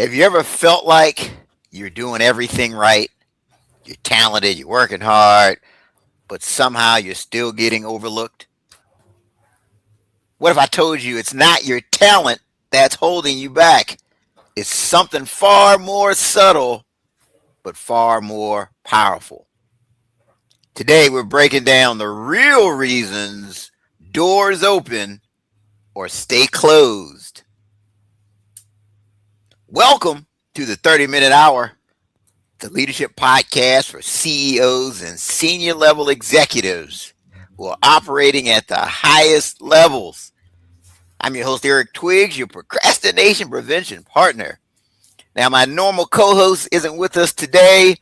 Have you ever felt like you're doing everything right? You're talented, you're working hard, but somehow you're still getting overlooked? What if I told you it's not your talent that's holding you back? It's something far more subtle, but far more powerful. Today, we're breaking down the real reasons doors open or stay closed. Welcome to the 30-minute hour, the leadership podcast for CEOs and senior level executives who are operating at the highest levels. I'm your host, Eric Twiggs, your procrastination prevention partner. Now, my normal co-host isn't with us today.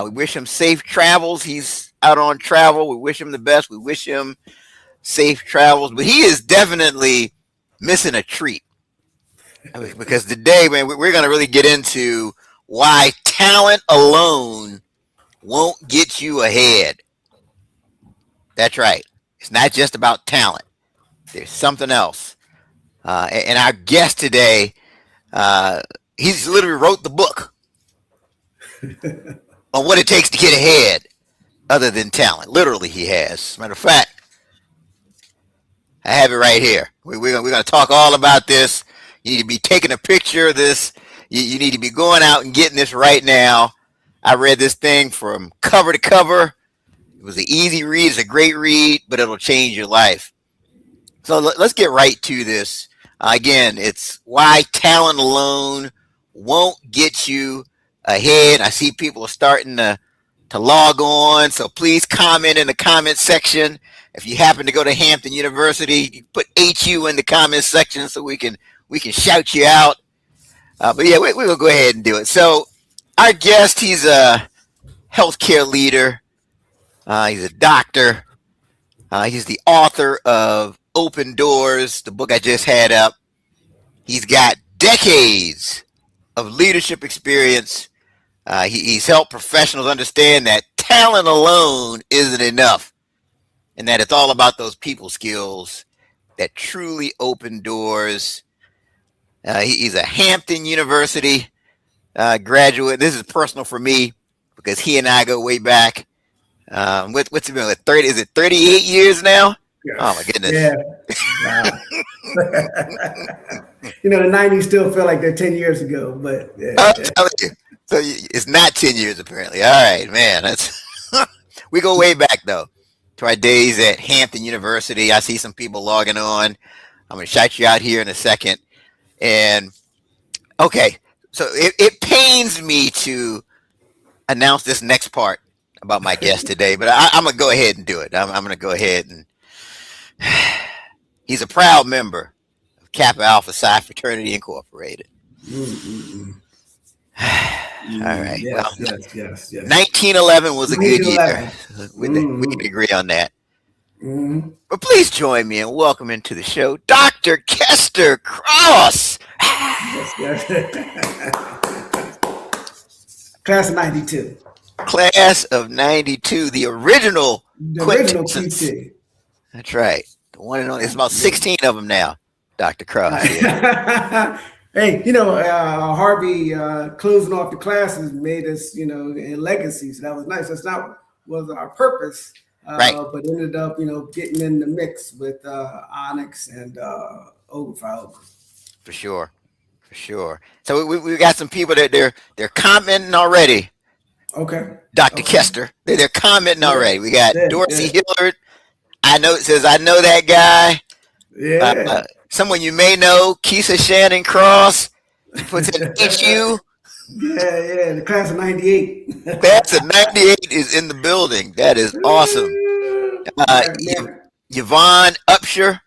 We wish him safe travels. He's out on travel. We wish him the best. We wish him safe travels. But he is definitely missing a treat. Because today, man, we're going to really get into why talent alone won't get you ahead. That's right. It's not just about talent. There's something else. And our guest today, he's literally wrote the book on what it takes to get ahead other than talent. Literally, he has. Matter of fact, I have it right here. We're going to talk all about this. You need to be taking a picture of this. You need to be going out and getting this right now. I read this thing from cover to cover. It was an easy read. It's a great read, but it'll change your life. So let's get right to this. Again, it's why talent alone won't get you ahead. I see people are starting to log on. So please comment in the comment section. If you happen to go to Hampton University, you put HU in the comment section so we can shout you out. But yeah, we will go ahead and do it. So our guest, he's a healthcare leader. He's a doctor. He's the author of Open Doors, the book I just had up. He's got decades of leadership experience. He's helped professionals understand that talent alone isn't enough, and that it's all about those people skills that truly open doors. He's a Hampton University graduate. This is personal for me because he and I go way back. What's it been? Like 30? Is it 38 years now? Yes. Oh my goodness! Yeah. Wow. The 90s still feel like they're 10 years ago, but yeah. I'm telling you. So it's not 10 years apparently. All right, man. That's we go way back though to our days at Hampton University. I see some people logging on. I'm gonna shout you out here in a second. And okay, so it pains me to announce this next part about my guest today, but I'm gonna go ahead and do it. I'm gonna go ahead and he's a proud member of Kappa Alpha Psi Fraternity Incorporated. Mm-hmm. All right. Yes, well, yes. 1911 was a good year. We can agree on that. Mm-hmm. But please join me in welcoming to the show Dr. Kester Crosse. Yes. Class of 92. Class of 92, the original QT. That's right. The one and only. It's about 16 of them now, Dr. Crosse. Yeah. Hey, Harvey closing off the classes made us, in legacy. So that was nice. That's not was our purpose, right. But ended up, getting in the mix with Onyx and Overfile. For sure. So we got some people that they're commenting already. Okay. Dr. Kester, they're commenting already. We got Dorsey Hillard. I know that guy. Yeah. Someone you may know, Keisha Shannon Cross. She puts in HU. Yeah, the class of 98. Class of 98 is in the building. That is awesome. Yvonne Upshur.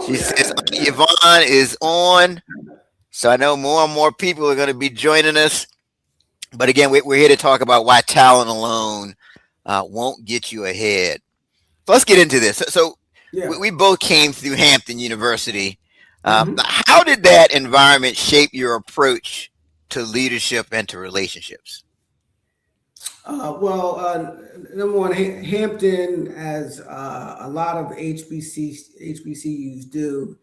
She says Yvonne is on. So I know more and more people are going to be joining us. But again, we're here to talk about why talent alone won't get you ahead. So let's get into this. So we both came through Hampton University. How did that environment shape your approach to leadership and to relationships? Number one, Hampton, as a lot of HBCUs do,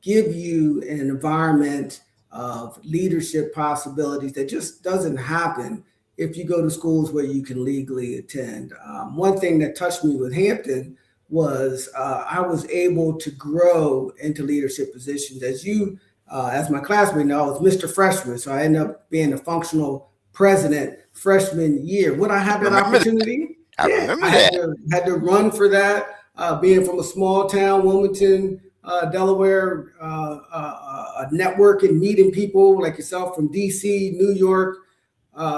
give you an environment of leadership possibilities that just doesn't happen if you go to schools where you can legally attend. One thing that touched me with Hampton was I was able to grow into leadership positions. As my classmate know, I was Mr. Freshman, so I ended up being a functional president freshman year. Would I have that Remember that? opportunity? I Yeah, remember I that. had to run for that. Being from a small town, Wilmington, Delaware, networking, meeting people like yourself from DC, New York,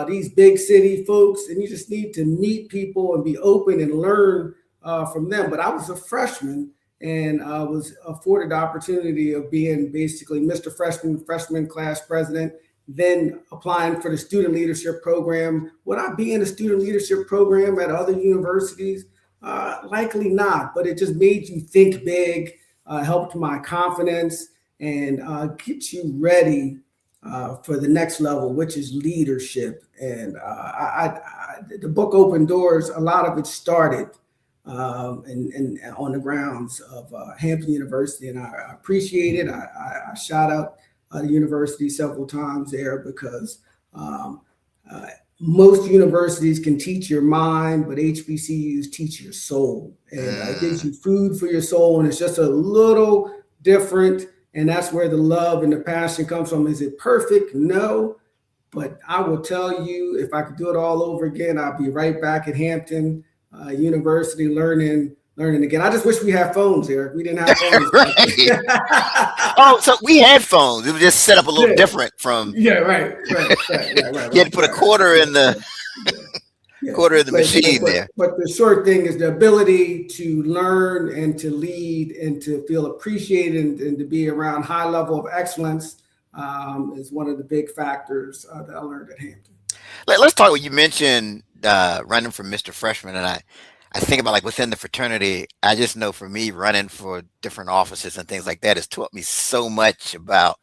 these big city folks, and you just need to meet people and be open and learn from them. But I was a freshman, and I was afforded the opportunity of being basically Mr. Freshman class president, then applying for the student leadership program. Would I be in a student leadership program at other universities? Likely not, but it just made you think big, helped my confidence, and get you ready for the next level, which is leadership. And the book opened doors. A lot of it started and on the grounds of Hampton University, and I appreciate it. I shout out the university several times there because most universities can teach your mind, but HBCUs teach your soul, and it gives you food for your soul, and it's just a little different. And that's where the love and the passion comes from. Is it perfect? No. But I will tell you, if I could do it all over again, I'll be right back at Hampton University learning again. I just wish we had phones, Eric. We didn't have phones. Right. Oh, so we had phones. It was just set up a little different from. Yeah, right. You had to put a quarter in the quarter in the machine there. But the short thing is the ability to learn and to lead and to feel appreciated and to be around high level of excellence is one of the big factors that I learned at Hampton. Let's talk. You mentioned running for Mr. Freshman, and I think about like within the fraternity. I just know for me, running for different offices and things like that has taught me so much about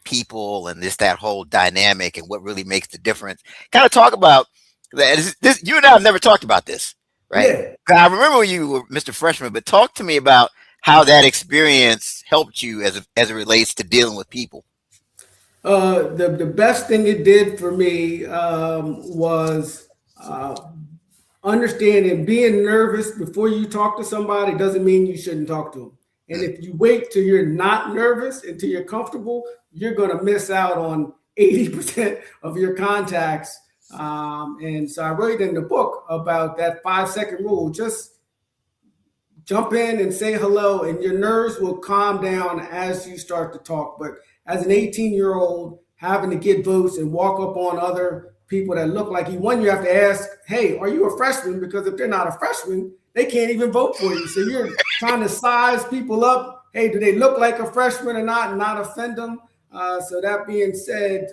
people and that whole dynamic and what really makes the difference. Kind of talk about that. You and I have never talked about this, right? Yeah. I remember when you were Mr. Freshman, but talk to me about how that experience helped you as it relates to dealing with people. The best thing it did for me was understanding being nervous before you talk to somebody doesn't mean you shouldn't talk to them. And if you wait till you're not nervous until you're comfortable, you're going to miss out on 80% of your contacts. And so I wrote in the book about that 5-second rule. Just jump in and say hello, and your nerves will calm down as you start to talk. But as an 18-year-old, having to get votes and walk up on other people that look like you, one, you have to ask, hey, are you a freshman? Because if they're not a freshman, they can't even vote for you. So you're trying to size people up. Hey, do they look like a freshman or not, and not offend them? So that being said,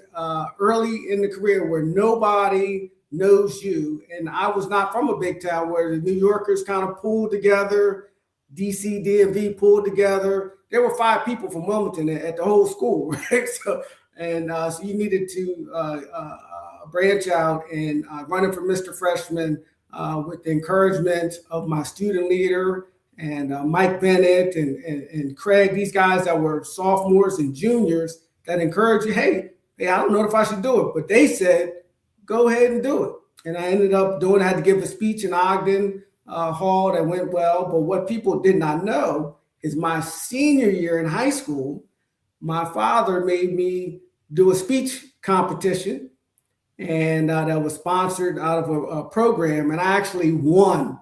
early in the career where nobody knows you, and I was not from a big town where the New Yorkers kind of pulled together, DC, DMV pulled together. There were 5 people from Wilmington at the whole school, right? So you needed to branch out, and running for Mr. Freshman with the encouragement of my student leader and Mike Bennett and Craig, these guys that were sophomores and juniors that encouraged you, hey, I don't know if I should do it, but they said, go ahead and do it. And I ended up doing, I had to give a speech in Ogden Hall that went well. But what people did not know is my senior year in high school, my father made me do a speech competition, and that was sponsored out of a program. And I actually won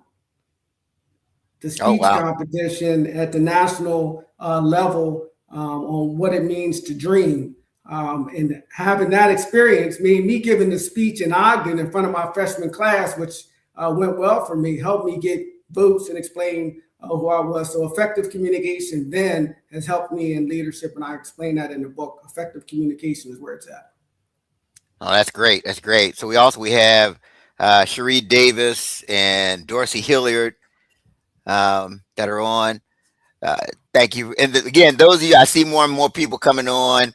the speech competition at the national level on what it means to dream. And having that experience made me giving the speech in Ogden in front of my freshman class, which went well for me, helped me get votes and explain who I was. So effective communication then has helped me in leadership. And I explain that in the book. Effective communication is where it's at. Oh, that's great. That's great. So we have Cherie Davis and Dorsey Hilliard that are on. Thank you. And again, those of you, I see more and more people coming on.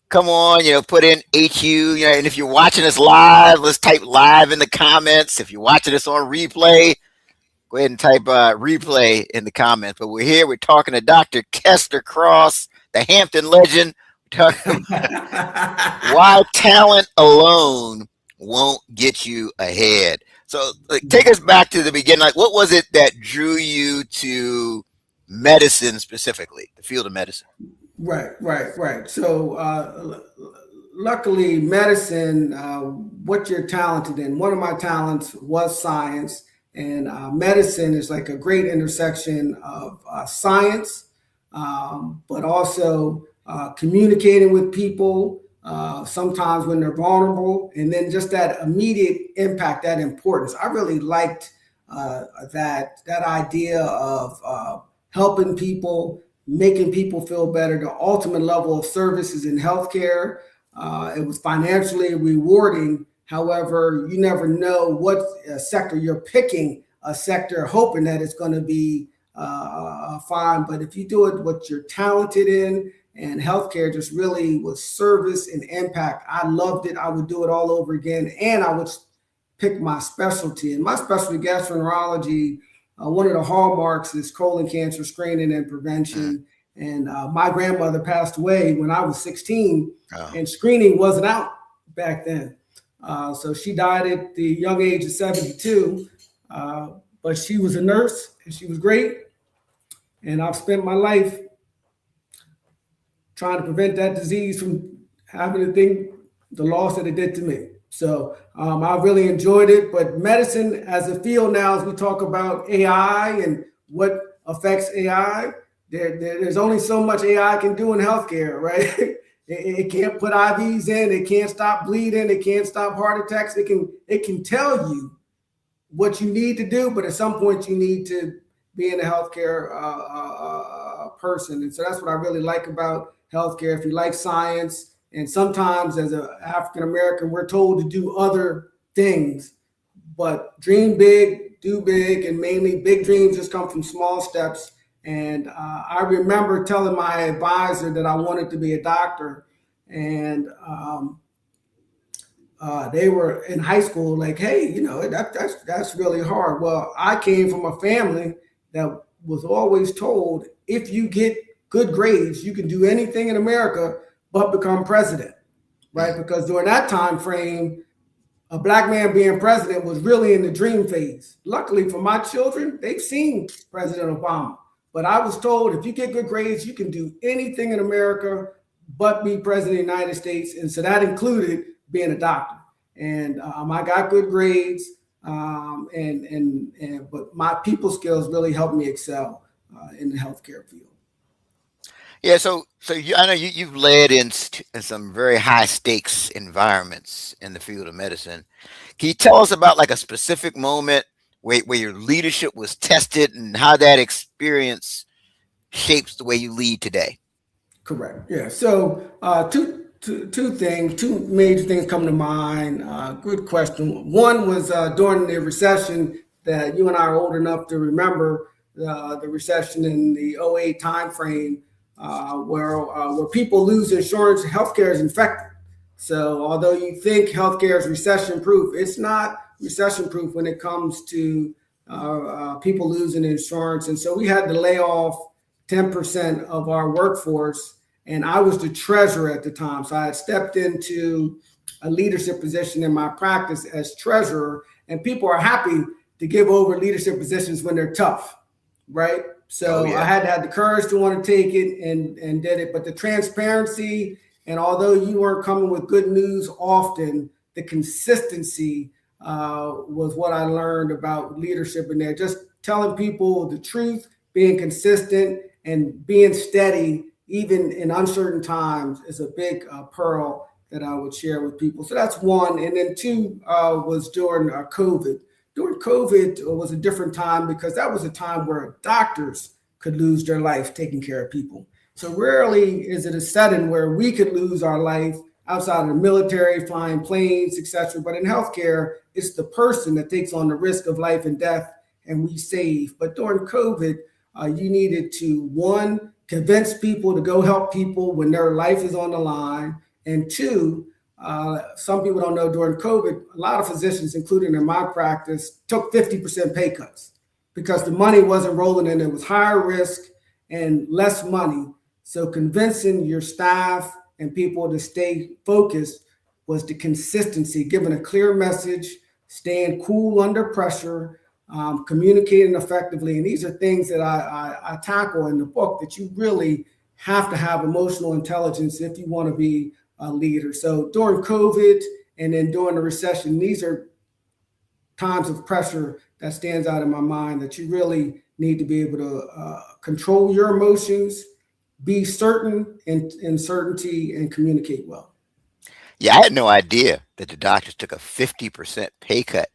Come on, put in HU, and if you're watching us live, let's type live in the comments. If you're watching us on replay, go ahead and type replay in the comments. But we're here, we're talking to Dr. Kester Crosse, the Hampton legend. We're Talk why talent alone won't get you ahead. So, like, take us back to the beginning. Like, what was it that drew you to medicine specifically, the field of medicine? Right. So, luckily, medicine, what you're talented in. One of my talents was science, and medicine is like a great intersection of science, but also communicating with people. Sometimes when they're vulnerable, and then just that immediate impact, that importance. I really liked that idea of helping people, making people feel better. The ultimate level of services in healthcare. It was financially rewarding. However, you never know what sector you're picking, a sector hoping that it's going to be fine. But if you do it what you're talented in, and healthcare just really was service and impact. I loved it. I would do it all over again. And I would pick my specialty. And my specialty, gastroenterology, one of the hallmarks is colon cancer screening and prevention. And my grandmother passed away when I was 16, and screening wasn't out back then. So she died at the young age of 72, but she was a nurse and she was great. And I've spent my life trying to prevent that disease from having the loss that it did to me. So I really enjoyed it. But medicine as a field now, as we talk about AI and what affects AI, there's only so much AI can do in healthcare, right? It can't put IVs in, it can't stop bleeding, it can't stop heart attacks. It can tell you what you need to do, but at some point you need to be in a healthcare person. And so that's what I really like about healthcare. If you like science, and sometimes as an African American, we're told to do other things, but dream big, do big, and mainly big dreams just come from small steps. And I remember telling my advisor that I wanted to be a doctor, and they were in high school like, hey, that's really hard. Well, I came from a family that was always told, if you get good grades, you can do anything in America but become president, right? Because during that time frame, a Black man being president was really in the dream phase. Luckily for my children, they've seen President Obama. But I was told, if you get good grades, you can do anything in America but be president of the United States. And so that included being a doctor. And I got good grades, but my people skills really helped me excel in the healthcare field. Yeah, so I know you've led in some very high stakes environments in the field of medicine. Can you tell us about like a specific moment where your leadership was tested and how that experience shapes the way you lead today? Correct. Yeah. So two major things come to mind. Good question. One was during the recession that you and I are old enough to remember, the recession in the '08 timeframe. Where people lose insurance, healthcare is infected. So although you think healthcare is recession proof, it's not recession proof when it comes to people losing insurance. And so we had to lay off 10% of our workforce. And I was the treasurer at the time. So I had stepped into a leadership position in my practice as treasurer. And people are happy to give over leadership positions when they're tough, right? So I had to have the courage to want to take it and did it. But the transparency, and although you weren't coming with good news often, the consistency was what I learned about leadership in there. Just telling people the truth, being consistent, and being steady, even in uncertain times, is a big pearl that I would share with people. So that's one. And then two was during COVID. During COVID, it was a different time because that was a time where doctors could lose their life taking care of people. So rarely is it a setting where we could lose our life outside of the military, flying planes, etc. But in healthcare, it's the person that takes on the risk of life and death, and we save. But during COVID, you needed to, one, convince people to go help people when their life is on the line, and two, some people don't know, during COVID, a lot of physicians, including in my practice, took 50% pay cuts because the money wasn't rolling in. It was higher risk and less money. So convincing your staff and people to stay focused was the consistency, giving a clear message, staying cool under pressure, communicating effectively. And these are things that I tackle in the book, that you really have to have emotional intelligence if you want to be a leader. So during COVID and then during the recession, these are times of pressure that stands out in my mind, that you really need to be able to control your emotions, be certain in certainty, and communicate well. Yeah, I had no idea that the doctors took a 50% pay cut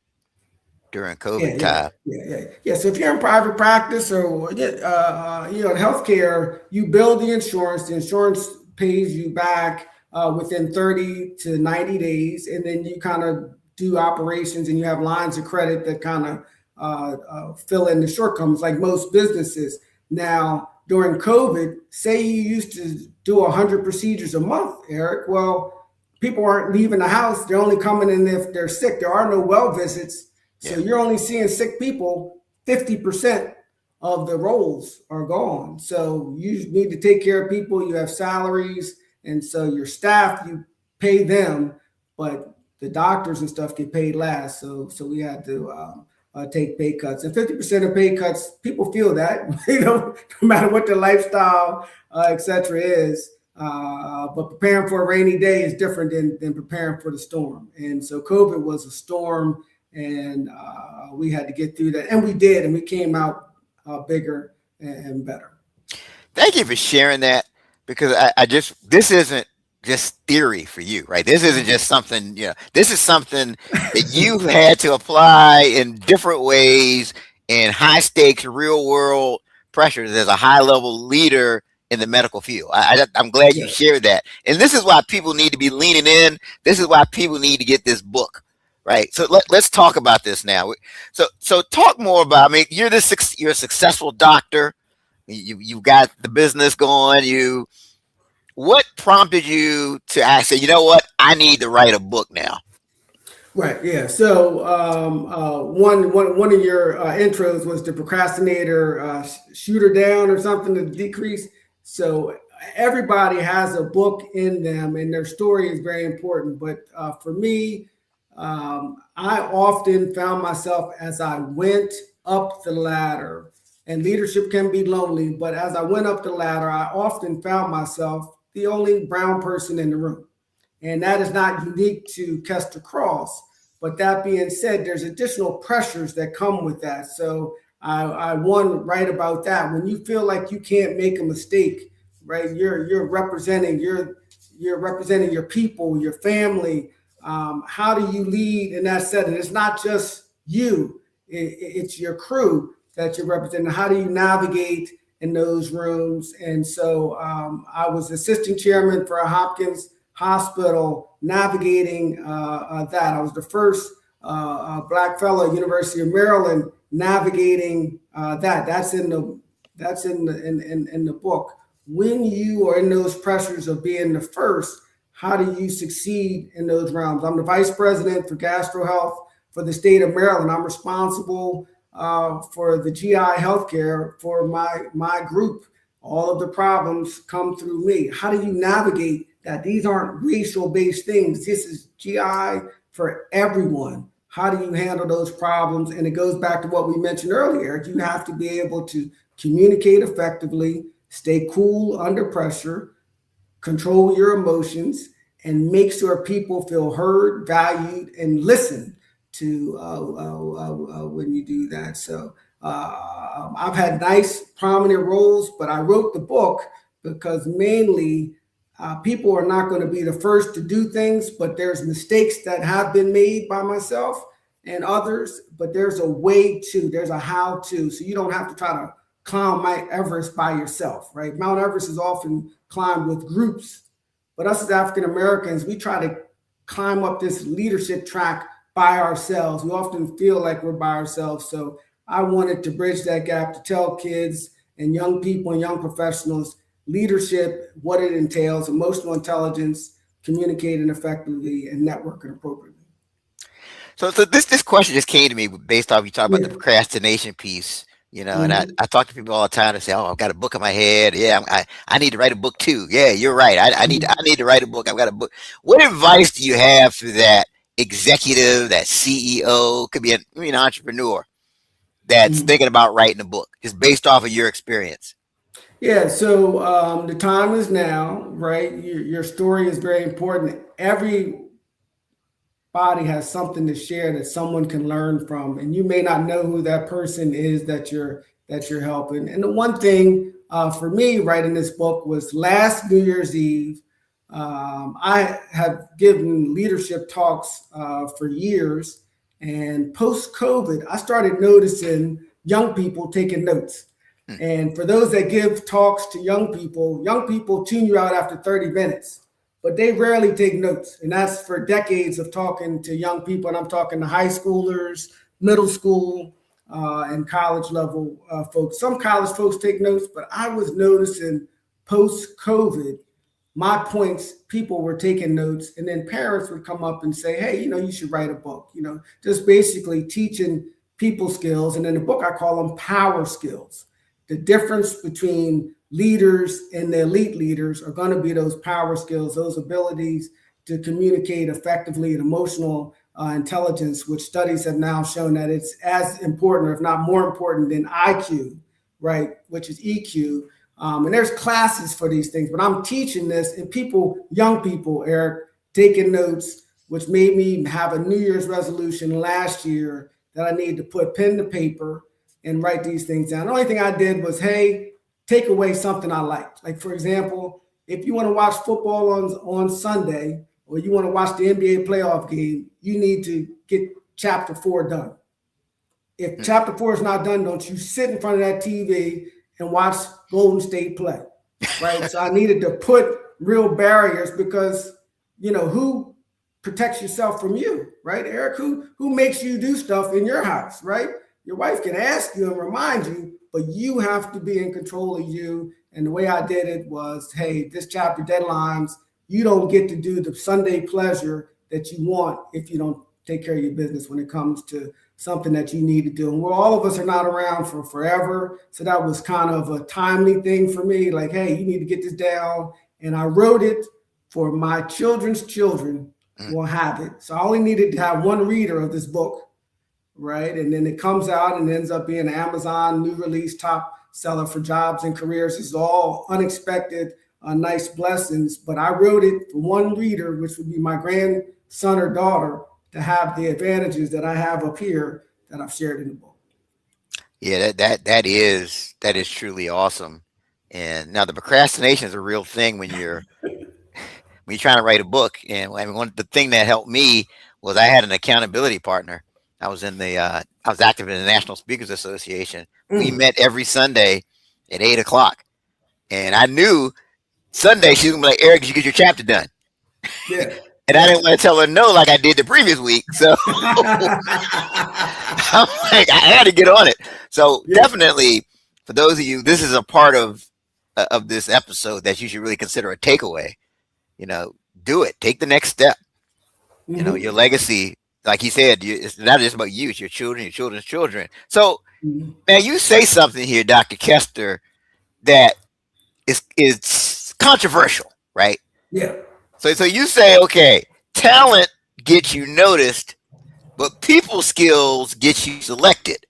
during COVID time. Yeah. So if you're in private practice or in healthcare, you build the insurance. The insurance pays you back within 30 to 90 days, and then you kind of do operations, and you have lines of credit that kind of fill in the shortcomings, like most businesses. Now, during COVID, say you used to do 100 procedures a month, Eric. Well, people aren't leaving the house. They're only coming in if they're sick. There are no well visits. So you're only seeing sick people. 50% of the roles are gone. So you need to take care of people. You have salaries. And so your staff, you pay them, but the doctors and stuff get paid last. So we had to take pay cuts. And 50% of pay cuts, people feel that, no matter what their lifestyle, et cetera, is. But preparing for a rainy day is different than preparing for the storm. And so COVID was a storm, and we had to get through that. And we did, and we came out bigger and better. Thank you for sharing that, because this isn't just theory for you, right? This isn't just something, this is something that you've had to apply in different ways in high stakes, real world pressures as a high level leader in the medical field. I'm glad you shared that. And this is why people need to be leaning in. This is why people need to get this book, right? So let's talk about this now. So talk more about, you're a successful doctor. You've got the business going. What prompted you to say, you know what, I need to write a book now? Right. Yeah. So one of your intros was the procrastinator shooter down or something to decrease. So everybody has a book in them, and their story is very important. But for me, I often found myself, as I went up the ladder, and leadership can be lonely, but as I went up the ladder, I often found myself the only brown person in the room. And that is not unique to Kester Crosse. But that being said, there's additional pressures that come with that. So I want to write about that. When you feel like you can't make a mistake, right? You're representing your people, your family. How do you lead in that setting? It's not just you; it's your crew that you're representing. How do you navigate in those rooms? And so I was assistant chairman for a Hopkins hospital, navigating that. I was the first Black fellow at University of Maryland navigating that. That's in the book. When you are in those pressures of being the first, how do you succeed in those realms? I'm the vice president for gastro health for the state of Maryland. I'm responsible for the GI healthcare for my group. All of the problems come through me. How do you navigate that? These aren't racial-based things. This is GI for everyone. How do you handle those problems? And it goes back to what we mentioned earlier. You have to be able to communicate effectively, stay cool under pressure, control your emotions, and make sure people feel heard, valued, and listened to when you do that. So I've had nice, prominent roles, but I wrote the book because mainly people are not going to be the first to do things, but there's mistakes that have been made by myself and others, but there's a way to, there's a how to, so you don't have to try to climb Mount Everest by yourself, right? Mount Everest is often climbed with groups, but us as African Americans, we try to climb up this leadership track by ourselves. We often feel like we're by ourselves. So I wanted to bridge that gap to tell kids and young people and young professionals leadership, what it entails, emotional intelligence, communicating effectively, and networking appropriately. So this question just came to me based off you talking about the procrastination piece, And I talk to people all the time and say, "Oh, I've got a book in my head. Yeah, I need to write a book too. Yeah, you're right. I need to write a book. I've got a book." What advice do you have for that executive, that CEO, could be an entrepreneur that's thinking about writing a book, just based off of your experience? Yeah, so the time is now, right? Your story is very important. Everybody has something to share that someone can learn from, and you may not know who that person is that you're helping. And the one thing for me writing this book was last New Year's Eve. I have given leadership talks for years, and post COVID, I started noticing young people taking notes. And for those that give talks to young people tune you out after 30 minutes, but they rarely take notes. And that's for decades of talking to young people. And I'm talking to high schoolers, middle school, and college level folks. Some college folks take notes, but I was noticing post COVID, my points, people were taking notes, and then parents would come up and say, "Hey, you should write a book," just basically teaching people skills. And in the book, I call them power skills. The difference between leaders and the elite leaders are going to be those power skills, those abilities to communicate effectively, and emotional intelligence, which studies have now shown that it's as important, or if not more important, than IQ, right? Which is EQ. And there's classes for these things, but I'm teaching this, and young people, Eric, taking notes, which made me have a New Year's resolution last year that I need to put pen to paper and write these things down. The only thing I did was, hey, take away something I liked. Like, for example, if you want to watch football on Sunday, or you want to watch the NBA playoff game, you need to get chapter 4 done. If chapter 4 is not done, don't you sit in front of that TV and watch Golden State play, right? So I needed to put real barriers, because, who protects yourself from you, right, Eric? Who makes you do stuff in your house, right? Your wife can ask you and remind you, but you have to be in control of you. And the way I did it was, hey, this chapter deadlines, you don't get to do the Sunday pleasure that you want if you don't take care of your business when it comes to something that you need to do. And all of us are not around for forever. So that was kind of a timely thing for me. Like, hey, you need to get this down. And I wrote it for my children's children will have it. So I only needed to have one reader of this book, right? And then it comes out and ends up being an Amazon new release top seller for jobs and careers. It's all unexpected, nice blessings. But I wrote it for one reader, which would be my grandson or daughter, to have the advantages that I have up here that I've shared in the book. Yeah, that is truly awesome. And now the procrastination is a real thing when you're trying to write a book. And I mean, the thing that helped me was I had an accountability partner. I was active in the National Speakers Association. We met every Sunday at 8:00, and I knew Sunday she was gonna be like, "Eric, did you get your chapter done?" Yeah. And I didn't want to tell her no, like I did the previous week. So I'm like, I had to get on it. So definitely, for those of you, this is a part of this episode that you should really consider a takeaway. Do it. Take the next step. Your legacy, like he said, it's not just about you. It's your children, your children's children. So now you say something here, Dr. Kester, that is controversial, right? Yeah. So you say, okay, talent gets you noticed, but people skills get you selected.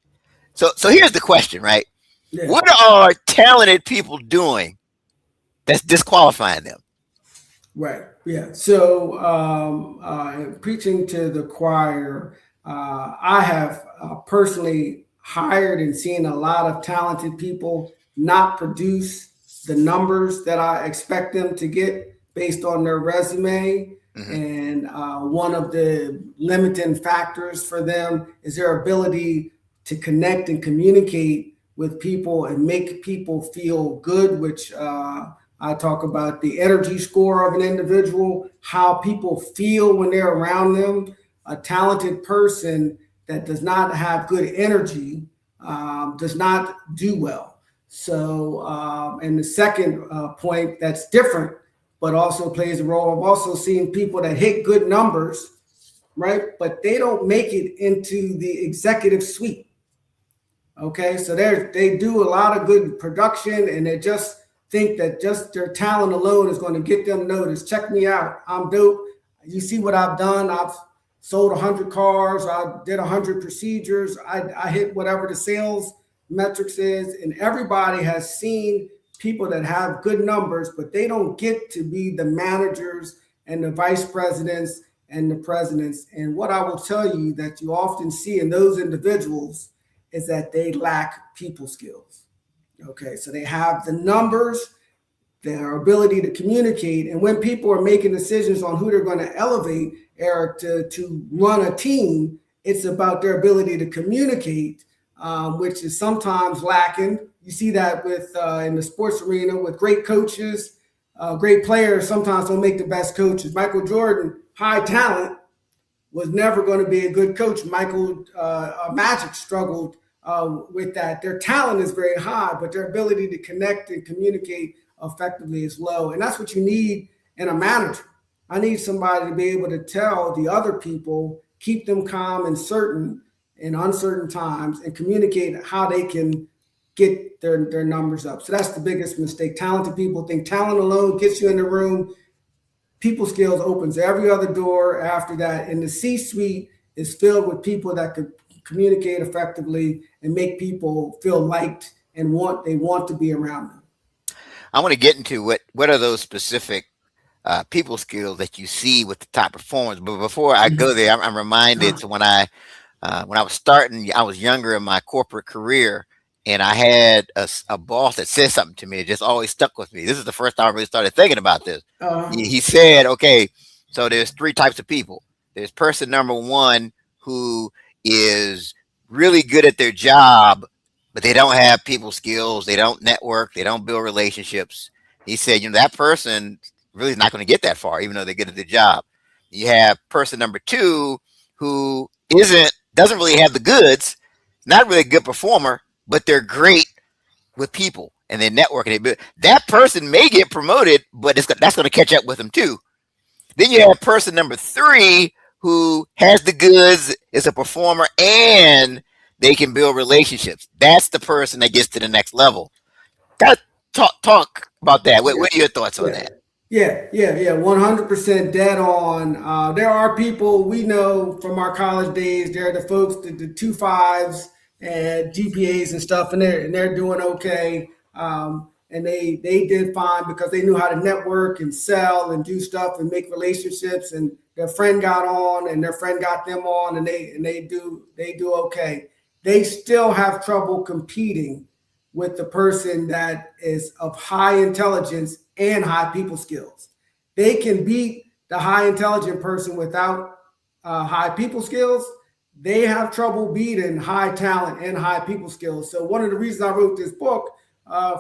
So here's the question, right? Yeah. What are talented people doing that's disqualifying them? Right. Yeah. So preaching to the choir, I have personally hired and seen a lot of talented people not produce the numbers that I expect them to get based on their resume. And one of the limiting factors for them is their ability to connect and communicate with people and make people feel good, which I talk about the energy score of an individual, how people feel when they're around them. A talented person that does not have good energy does not do well. So, and the second point that's different, but also plays a role, I've also seen people that hit good numbers, right? But they don't make it into the executive suite. Okay, so they do a lot of good production, and they just think that just their talent alone is going to get them noticed. Check me out, I'm dope. You see what I've done? I've sold 100 cars. I did 100 procedures. I hit whatever the sales metrics is, and everybody has seen people that have good numbers, but they don't get to be the managers and the vice presidents and the presidents. And what I will tell you that you often see in those individuals is that they lack people skills. Okay, so they have the numbers, their ability to communicate, and when people are making decisions on who they're going to elevate or to run a team, it's about their ability to communicate, which is sometimes lacking. You see that with in the sports arena with great coaches, great players sometimes don't make the best coaches. Michael Jordan, high talent, was never going to be a good coach. Michael Magic struggled with that. Their talent is very high, but their ability to connect and communicate effectively is low. And that's what you need in a manager. I need somebody to be able to tell the other people, keep them calm and certain in uncertain times, and communicate how they can get their numbers up. So that's the biggest mistake. Talented people think talent alone gets you in the room. People skills opens every other door after that. And the C-suite is filled with people that could communicate effectively and make people feel liked and they want to be around them. I want to get into what are those specific people skills that you see with the top performers. But before I go there, I'm reminded to when I was starting, I was younger in my corporate career, and I had a boss that said something to me. It just always stuck with me. This is the first time I really started thinking about this. He said, okay, so there's three types of people. There's person number one who is really good at their job, but they don't have people skills. They don't network. They don't build relationships. He said, that person really is not going to get that far, even though they're good at their job. You have person number two who doesn't really have the goods, not really a good performer, but they're great with people and they're networking. That person may get promoted, but that's going to catch up with them too. Then you have person number three who has the goods, is a performer, and they can build relationships. That's the person that gets to the next level. Talk about that. What are your thoughts on that? Yeah, 100% dead on. There are people we know from our college days. They're the folks, the 2.5s and GPAs and stuff, and they're doing okay. And they did fine because they knew how to network and sell and do stuff and make relationships. And their friend got on, and their friend got them on, and they do okay. They still have trouble competing with the person that is of high intelligence and high people skills. They can beat the high intelligent person without high people skills. They have trouble beating high talent and high people skills. So one of the reasons I wrote this book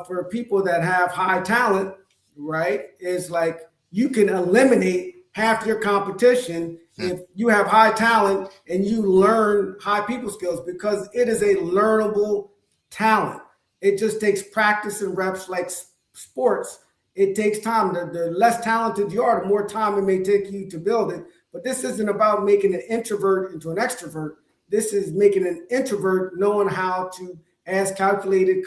for people that have high talent, right, is like you can eliminate half your competition if you have high talent and you learn high people skills, because it is a learnable talent. It just takes practice and reps, like sports. It takes time. The less talented you are, the more time it may take you to build it. But this isn't about making an introvert into an extrovert. This is making an introvert knowing how to ask calculated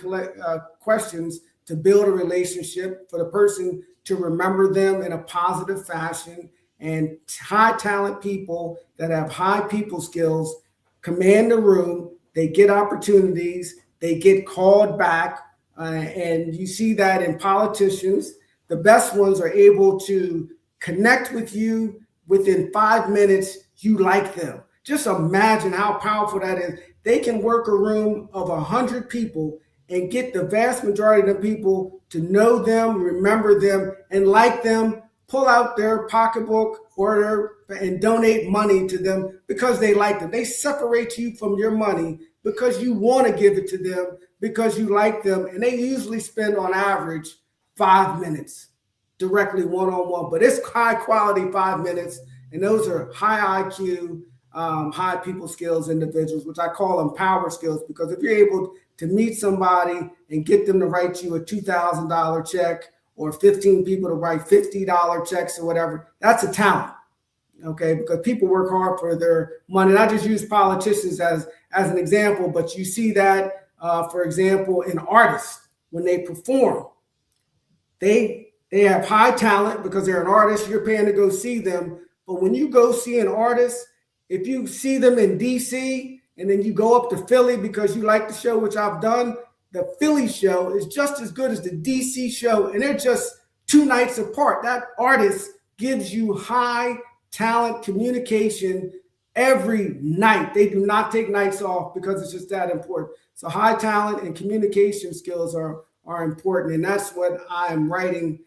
questions to build a relationship, for the person to remember them in a positive fashion. And high talent people that have high people skills command the room. They get opportunities. They get called back. And you see that in politicians. The best ones are able to connect with you within 5 minutes. You like them. Just imagine how powerful that is. They can work a room of 100 people and get the vast majority of the people to know them, remember them, and like them, pull out their pocketbook and donate money to them because they like them. They separate you from your money because you want to give it to them, because you like them. And they usually spend on average 5 minutes directly one-on-one, but it's high quality 5 minutes. And those are high IQ, high people skills individuals, which I call them power skills, because if you're able to meet somebody and get them to write you a $2,000 check, or 15 people to write $50 checks or whatever, that's a talent. Okay, because people work hard for their money. And I just use politicians as an example, but you see that for example, an artist, when they perform, they have high talent because they're an artist. You're paying to go see them. But when you go see an artist, if you see them in DC and then you go up to Philly because you like the show, which I've done, the Philly show is just as good as the DC show, and they're just 2 nights apart. That artist gives you high talent communication every night. They do not take nights off because it's just that important. So high talent and communication skills are important. And that's what I'm writing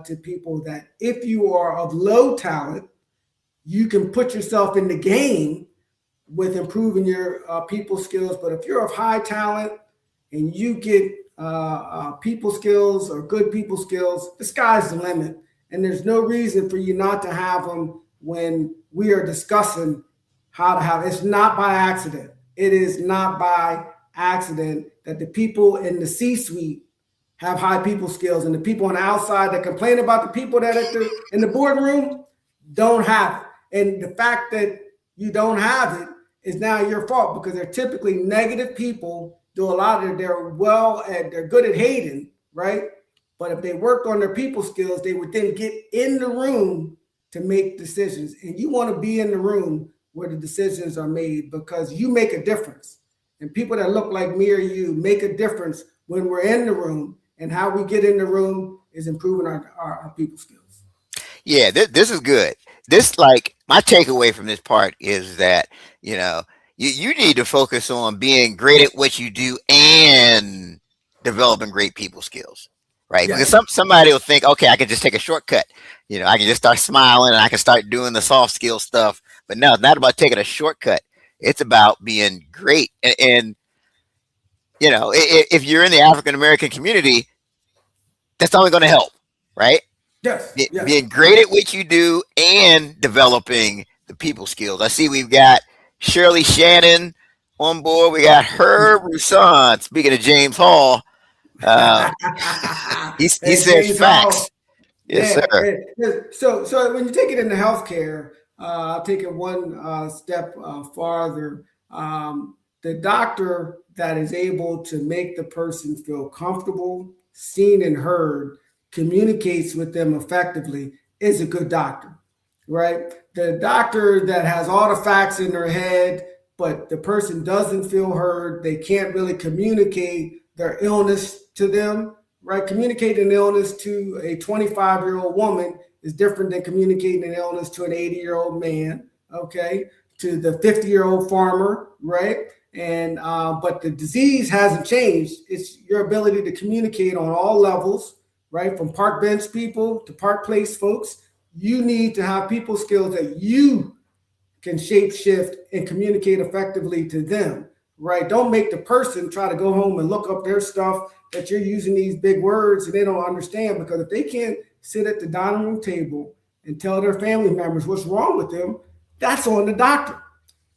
to people, that if you are of low talent, you can put yourself in the game with improving your people skills. But if you're of high talent and you get people skills or good people skills, the sky's the limit. And there's no reason for you not to have them when we are discussing how to have. It's not by accident. It is not by accident that the people in the C-suite have high people skills, and the people on the outside that complain about the people that in the boardroom don't have it. And the fact that you don't have it is now your fault, because they're typically negative people. Do a lot of they're good at hating, right? But if they worked on their people skills, they would then get in the room to make decisions. And you want to be in the room where the decisions are made, because you make a difference. And people that look like me or you make a difference when we're in the room. And how we get in the room is improving our people skills. Yeah, this is good. This, like, my takeaway from this part is that, you need to focus on being great at what you do and developing great people skills, right? Yes. Because somebody will think, okay, I can just take a shortcut. I can just start smiling and I can start doing the soft skill stuff. But no, it's not about taking a shortcut. It's about being great. And if you're in the African American community, that's only going to help, right? Yes. Being great at what you do and developing the people skills. I see we've got Shirley Shannon on board. We got Herb Roussan. Speaking of James Hall, he says facts. Hall. Yes, sir. So when you take it into healthcare, I'll take it one step farther. The doctor that is able to make the person feel comfortable, seen and heard, communicates with them effectively, is a good doctor, right? The doctor that has all the facts in their head, but the person doesn't feel heard, they can't really communicate their illness to them, right? Communicating an illness to a 25-year-old woman is different than communicating an illness to an 80-year-old man, okay? To the 50-year-old farmer, right? And but the disease hasn't changed. It's your ability to communicate on all levels, right? From park bench people to park place folks. You need to have people skills that you can shape shift and communicate effectively to them, right? Don't make the person try to go home and look up their stuff that you're using these big words and they don't understand, because if they can't sit at the dining room table and tell their family members what's wrong with them, that's on the doctor.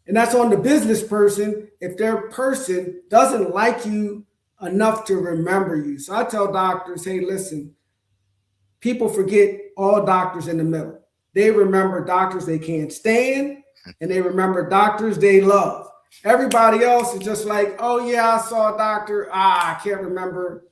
And that's on the business person if their person doesn't like you enough to remember you. So I tell doctors, hey, listen, people forget all doctors in the middle. They remember doctors they can't stand, and they remember doctors they love. Everybody else is just like, oh, yeah, I saw a doctor. I can't remember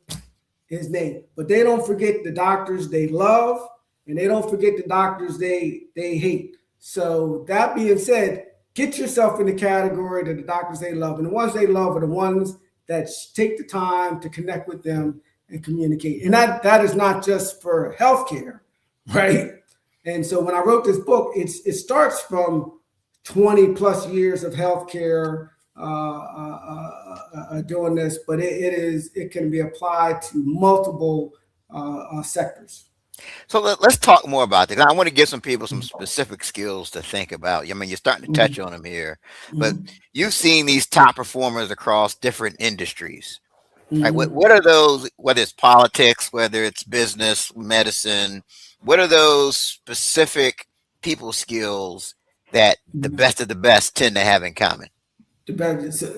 his name. But they don't forget the doctors they love, and they don't forget the doctors they hate. So that being said, get yourself in the category of the doctors they love. And the ones they love are the ones that take the time to connect with them and communicate. And that is not just for healthcare, right? And so when I wrote this book, it starts from 20 plus years of healthcare doing this, but it can be applied to multiple sectors. So let's talk more about that. I want to give some people some specific skills to think about. I mean, you're starting to touch on them here, but you've seen these top performers across different industries. Right? What are those, whether it's politics, whether it's business, medicine, what are those specific people skills that the best of the best tend to have in common?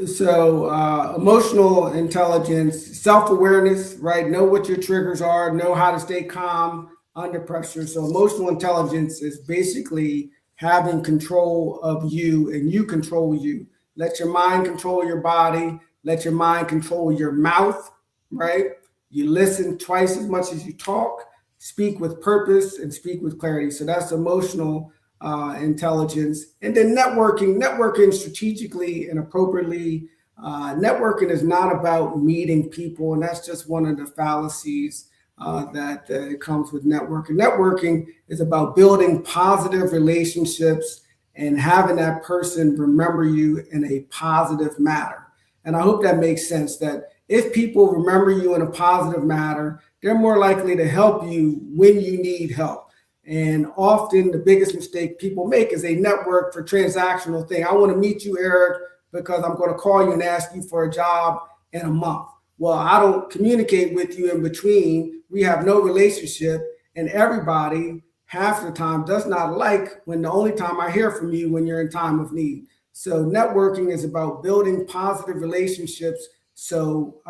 So emotional intelligence, self-awareness, right? Know what your triggers are, know how to stay calm under pressure. So emotional intelligence is basically having control of you and you control you. Let your mind control your body. let your mind control your mouth, right? You listen twice as much as you talk, speak with purpose, and speak with clarity. So that's emotional intelligence. And then networking strategically and appropriately. Networking is not about meeting people, and that's just one of the fallacies that comes with networking. Networking is about building positive relationships and having that person remember you in a positive manner. And I hope that makes sense, that if people remember you in a positive manner, they're more likely to help you when you need help. And often the biggest mistake people make is they network for transactional thing. I want to meet you, Eric, because I'm going to call you and ask you for a job in a month. Well, I don't communicate with you in between. We have no relationship, and everybody half the time does not like when the only time I hear from you when you're in time of need. So networking is about building positive relationships so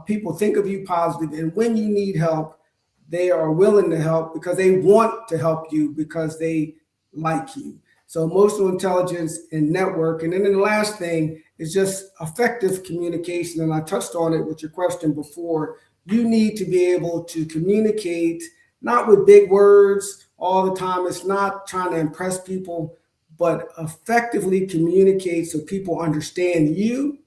people think of you positive, and when you need help, they are willing to help because they want to help you because they like you. So emotional intelligence and networking. And then the last thing is just effective communication. And I touched on it with your question before. You need to be able to communicate, not with big words all the time. It's not trying to impress people, but effectively communicate so people understand you.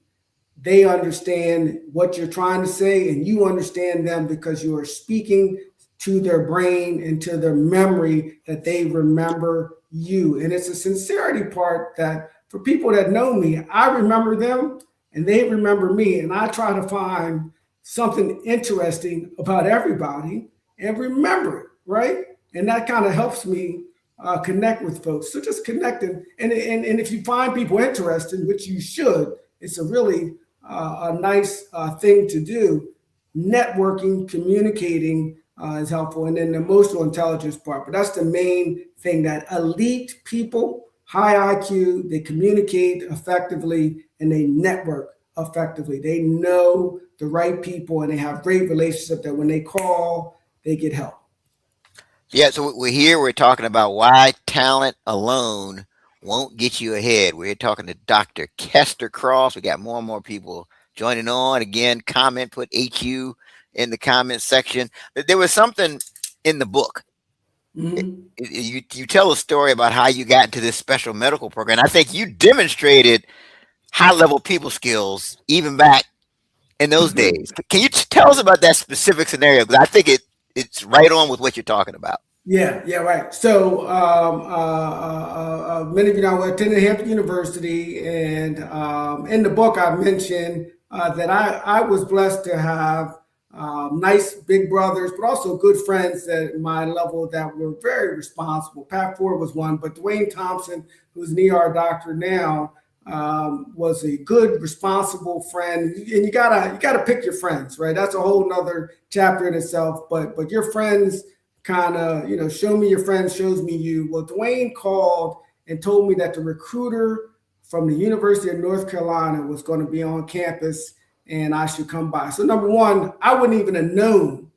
They understand what you're trying to say, and you understand them because you are speaking to their brain and to their memory that they remember you. And it's a sincerity part that for people that know me, I remember them and they remember me. And I try to find something interesting about everybody and remember it, right? And that kind of helps me connect with folks. So just connecting. And if you find people interesting, which you should, it's a really a nice thing to do. Networking, communicating is helpful. And then the emotional intelligence part. But that's the main thing, that elite people, high IQ, they communicate effectively and they network effectively. They know the right people and they have great relationship that when they call, they get help. Yeah, so we're talking about why talent alone won't get you ahead. We're talking to Dr. Kester Crosse. We got more and more people joining on. Again, put HU in the comment section. But there was something in the book. Mm-hmm. You tell a story about how you got into this special medical program. I think you demonstrated high level people skills even back in those days. Can you tell us about that specific scenario? Because I think it's right on with what you're talking about. Yeah, right. So many of you know I attended Hampton University, and in the book I mentioned that I was blessed to have nice big brothers, but also good friends at my level that were very responsible. Pat Ford was one, but Dwayne Thompson, who's an ER doctor now, was a good, responsible friend. And you gotta pick your friends, right? That's a whole nother chapter in itself. But your friends kind of, show me your friends, shows me you. Well, Dwayne called and told me that the recruiter from the University of North Carolina was going to be on campus and I should come by. So number one, I wouldn't even have known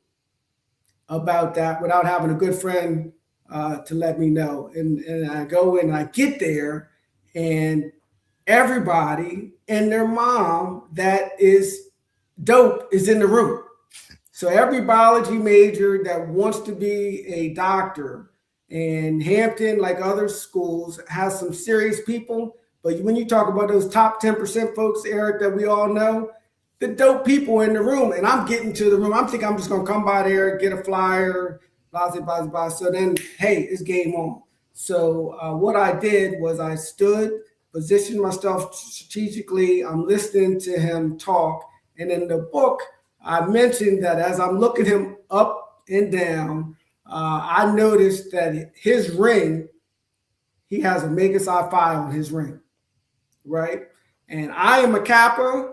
about that without having a good friend to let me know. And I go in and I get there, and everybody and their mom that is dope is in the room. So every biology major that wants to be a doctor, and Hampton, like other schools, has some serious people. But when you talk about those top 10% folks, Eric, that we all know, the dope people in the room. And I'm getting to the room. I'm thinking I'm just going to come by there, get a flyer, blah, blah, blah, blah. So then, hey, it's game on. So what I did was I stood, positioned myself strategically. I'm listening to him talk. And in the book, I mentioned that as I'm looking him up and down, I noticed that his ring, he has Omega Psi Phi on his ring, right? And I am a Kappa.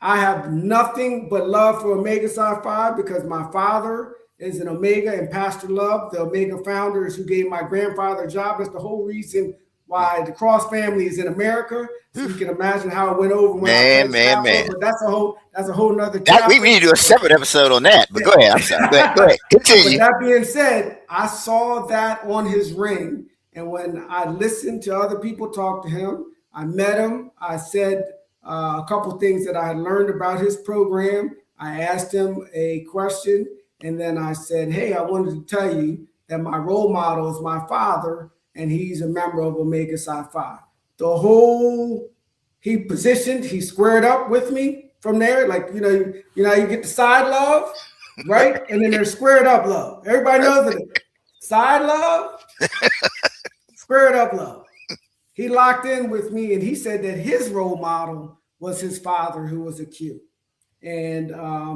I have nothing but love for Omega Psi Phi because my father is an Omega, and Pastor Love, the Omega founder, is who gave my grandfather a job. That's the whole reason why the Crosse family is in America. So you can imagine how it went over when I played Kappa. But that's a whole nother chapter. We need to do a separate episode on that. But go ahead. I'm sorry. Go ahead. Continue. But that being said, I saw that on his ring. And when I listened to other people talk to him, I met him. I said, a couple things that I had learned about his program. I asked him a question, and then I said, hey, I wanted to tell you that my role model is my father, and he's a member of Omega Psi Phi. The whole he squared up with me from there. Like, you get the side love, right? And then there's squared up love. Everybody knows that side love, squared up love. He locked in with me, and he said that his role model was his father, who was a Q. And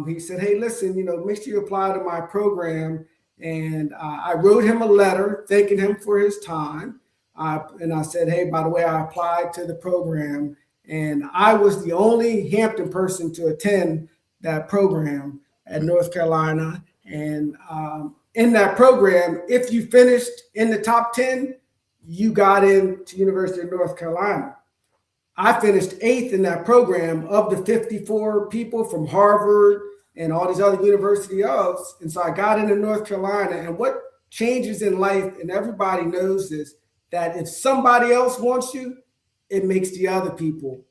he said, hey, listen, make sure you apply to my program. And I wrote him a letter thanking him for his time. And I said, hey, by the way, I applied to the program. And I was the only Hampton person to attend that program at North Carolina. And in that program, if you finished in the top 10, you got into University of North Carolina. I finished 8th in that program of the 54 people from Harvard and all these other universities. And so I got into North Carolina. And what changes in life, and everybody knows this, that if somebody else wants you, it makes the other people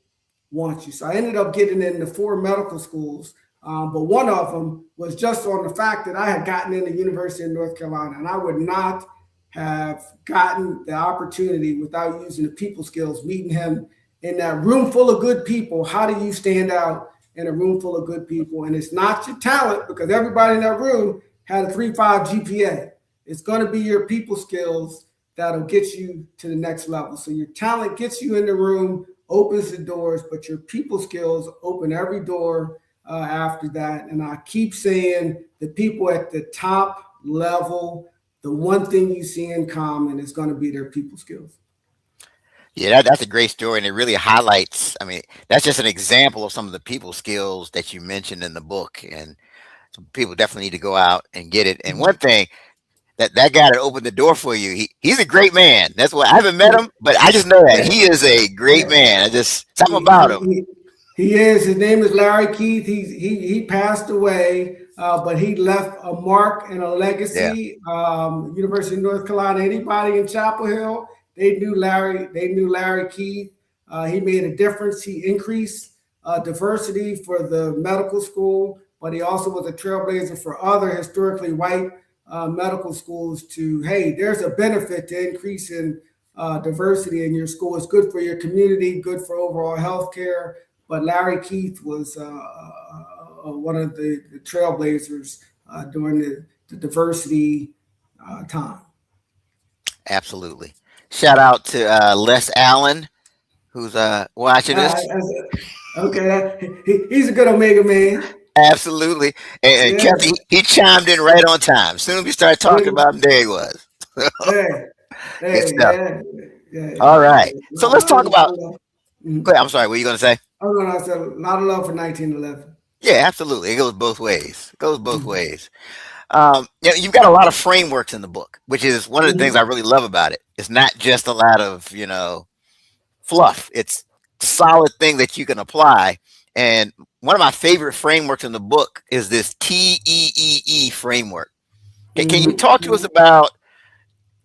want you. So I ended up getting into 4 medical schools, but one of them was just on the fact that I had gotten into University of North Carolina, and I would not have gotten the opportunity without using the people skills, meeting him in that room full of good people. How do you stand out in a room full of good people? And it's not your talent, because everybody in that room had a 3.5 GPA. It's going to be your people skills that'll get you to the next level. So your talent gets you in the room, opens the doors, but your people skills open every door after that. And I keep saying the people at the top level, the one thing you see in common is going to be their people skills. Yeah, that's a great story, and it really highlights. I mean, that's just an example of some of the people skills that you mentioned in the book, and some people definitely need to go out and get it. And one thing that guy that opened the door for you, he's a great man. That's what I haven't met him, but I just know that he is a great man. I just something about him. He is. His name is Larry Keith. He passed away, but he left a mark and a legacy. Yeah. University of North Carolina. Anybody in Chapel Hill, they knew Larry. They knew Larry Keith. He made a difference. He increased diversity for the medical school, but he also was a trailblazer for other historically white medical schools to, hey, there's a benefit to increasing diversity in your school. It's good for your community, good for overall healthcare. But Larry Keith was one of the trailblazers during the diversity time. Absolutely. Shout out to Les Allen, who's watching this. Okay, he's a good Omega man. Absolutely. And Yeah. Kester, he chimed in right on time. As soon as we started talking about him, there he was. Good stuff. Yeah. All right. So let's talk about. Go ahead, I'm sorry. What were you going to say? I was going to say a lot of love for 1911. Yeah, absolutely. It goes both ways. Ways. You've got a lot of frameworks in the book, which is one of the things I really love about it. It's not just a lot of, fluff. It's a solid thing that you can apply. And one of my favorite frameworks in the book is this TEEE framework. Can you talk to us about,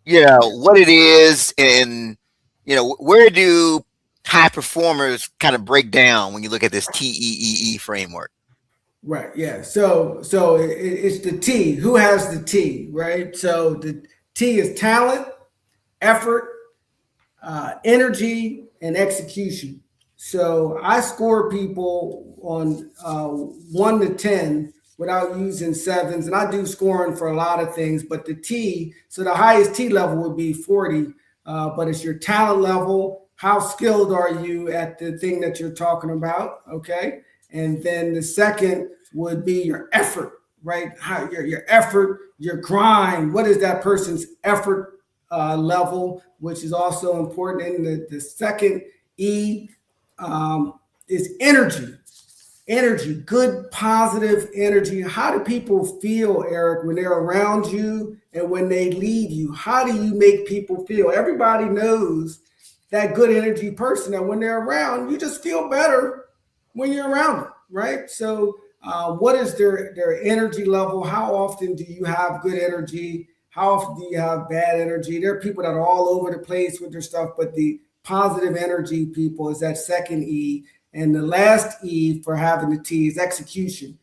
what it is, and, where do high performers kind of break down when you look at this TEEE framework? Right. Yeah. So it's the T. Who has the T? Right. So the T is talent, effort, energy, and execution. So I score people on 1 to 10 without using sevens, and I do scoring for a lot of things. But the T, so the highest T level would be 40, but it's your talent level. How skilled are you at the thing that you're talking about? Okay. And then the second would be your effort, right? How your effort, your grind. What is that person's effort level, which is also important. And the second E is energy. Energy, good, positive energy. How do people feel, Eric, when they're around you and when they leave you? How do you make people feel? Everybody knows that good energy person, that when they're around, you just feel better when you're around them, right? So what is their energy level? How often do you have good energy? How often do you have bad energy? There are people that are all over the place with their stuff, but the positive energy people is that second E. And the last E for having the T is execution,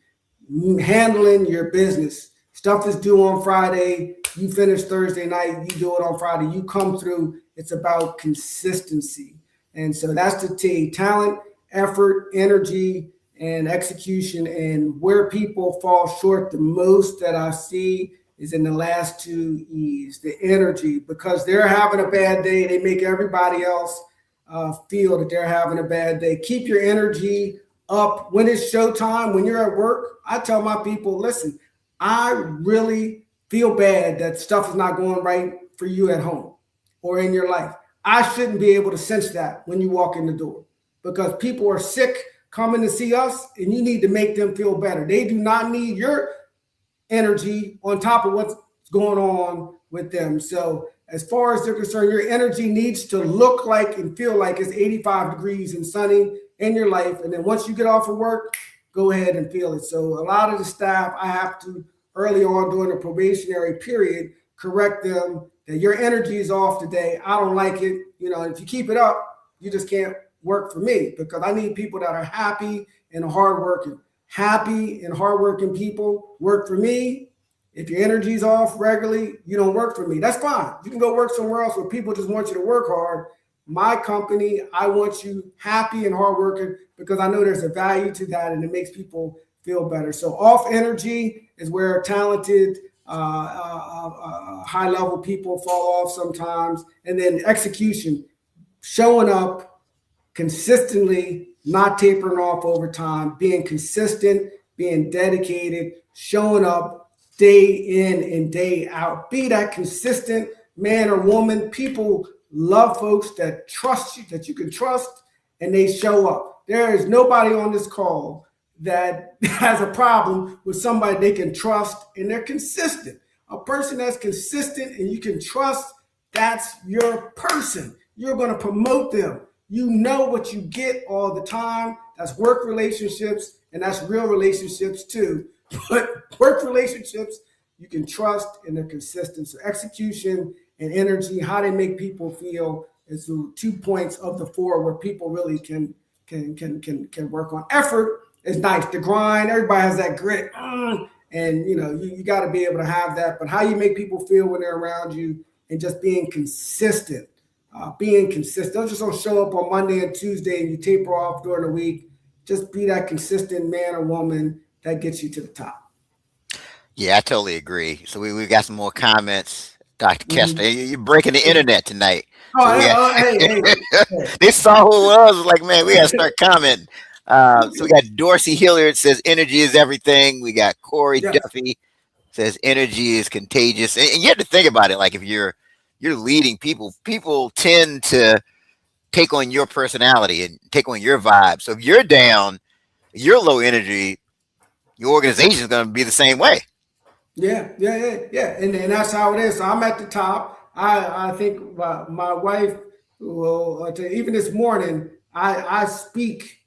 handling your business. Stuff is due on Friday. You finish Thursday night. You do it on Friday. You come through. It's about consistency. And so that's the T: talent, effort, energy, and execution. And where people fall short the most that I see is in the last two E's, the energy, because they're having a bad day. They make everybody else feel that they're having a bad day. Keep your energy up. When it's showtime, when you're at work, I tell my people, listen, I really feel bad that stuff is not going right for you at home or in your life. I shouldn't be able to sense that when you walk in the door, because people are sick coming to see us, and you need to make them feel better. They do not need your energy on top of what's going on with them. So as far as they're concerned, your energy needs to look like and feel like it's 85 degrees and sunny in your life. And then once you get off of work, go ahead and feel it. So a lot of the staff, I have to early on during the probationary period, correct them that your energy is off today. I don't like it. You know, if you keep it up, you just can't work for me, because I need people that are happy and hardworking. Happy and hardworking people work for me. If your energy's off regularly, you don't work for me. That's fine. You can go work somewhere else where people just want you to work hard. My company, I want you happy and hardworking, because I know there's a value to that, and it makes people feel better. So off energy is where talented, high-level people fall off sometimes. And then execution, showing up consistently, not tapering off over time, being consistent, being dedicated, showing up day in and day out. Be that consistent man or woman. People love folks that trust you, that you can trust, and they show up. There is nobody on this call that has a problem with somebody they can trust and they're consistent. A person that's consistent and you can trust, that's your person. You're going to promote them. You know what you get all the time. That's work relationships, and that's real relationships too. But work relationships, you can trust, and they're consistent. So execution and energy, how they make people feel, is the 2 points of the 4 where people really can work on. Effort is nice. The grind, everybody has that grit, and you got to be able to have that. But how you make people feel when they're around you, and just being consistent. Don't just show up on Monday and Tuesday and you taper off during the week. Just be that consistent man or woman that gets you to the top. Yeah, I totally agree. So we got some more comments, Dr. Kester. You're breaking the internet tonight. So Hey. They saw who it was like, man, we got to start commenting. So we got Dorsey Hilliard says energy is everything. We got Corey Duffy says energy is contagious. And you have to think about it. Like if you're leading people tend to take on your personality and take on your vibe. So if you're down, you're low energy, your organization is going to be the same way. Yeah. And that's how it is. So I'm at the top. I think my wife will, even this morning, I speak.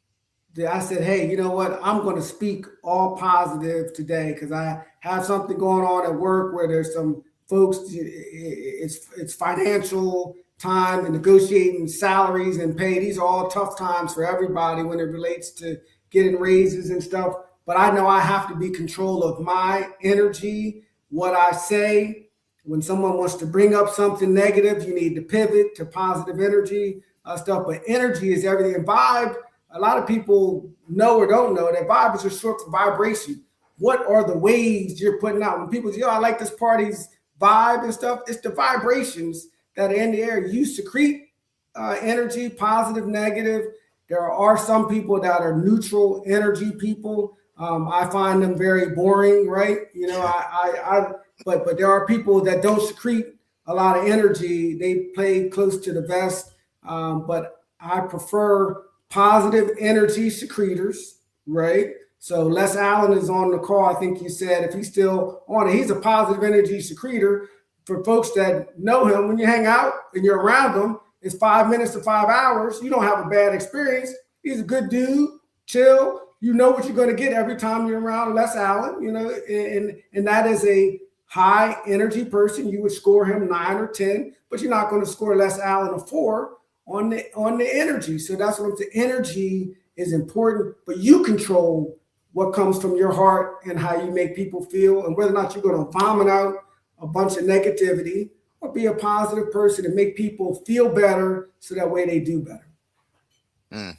I said, hey, you know what? I'm going to speak all positive today, because I have something going on at work where there's some folks, it's financial time and negotiating salaries and pay. These are all tough times for everybody when it relates to getting raises and stuff. But I know I have to be in control of my energy, what I say. When someone wants to bring up something negative, you need to pivot to positive energy stuff. But energy is everything. And vibe, a lot of people know or don't know that vibe is just short for vibration. What are the waves you're putting out? When people say, I like this party's vibe and stuff, it's the vibrations that are in the air. You secrete energy, positive, negative. There are some people that are neutral energy people. I find them very boring, right? But there are people that don't secrete a lot of energy. They play close to the vest. But I prefer positive energy secretors, right? So Les Allen is on the call. I think you said, if he's still on it, he's a positive energy secretor. For folks that know him, when you hang out and you're around him, it's 5 minutes to 5 hours. You don't have a bad experience. He's a good dude, chill. You know what you're going to get every time you're around Les Allen, and that is a high energy person. You would score him 9 or 10, but you're not going to score Les Allen a 4 on the energy. So that's what I'm saying. Energy is important, but you control what comes from your heart and how you make people feel, and whether or not you're going to vomit out a bunch of negativity or be a positive person and make people feel better so that way they do better. Mm.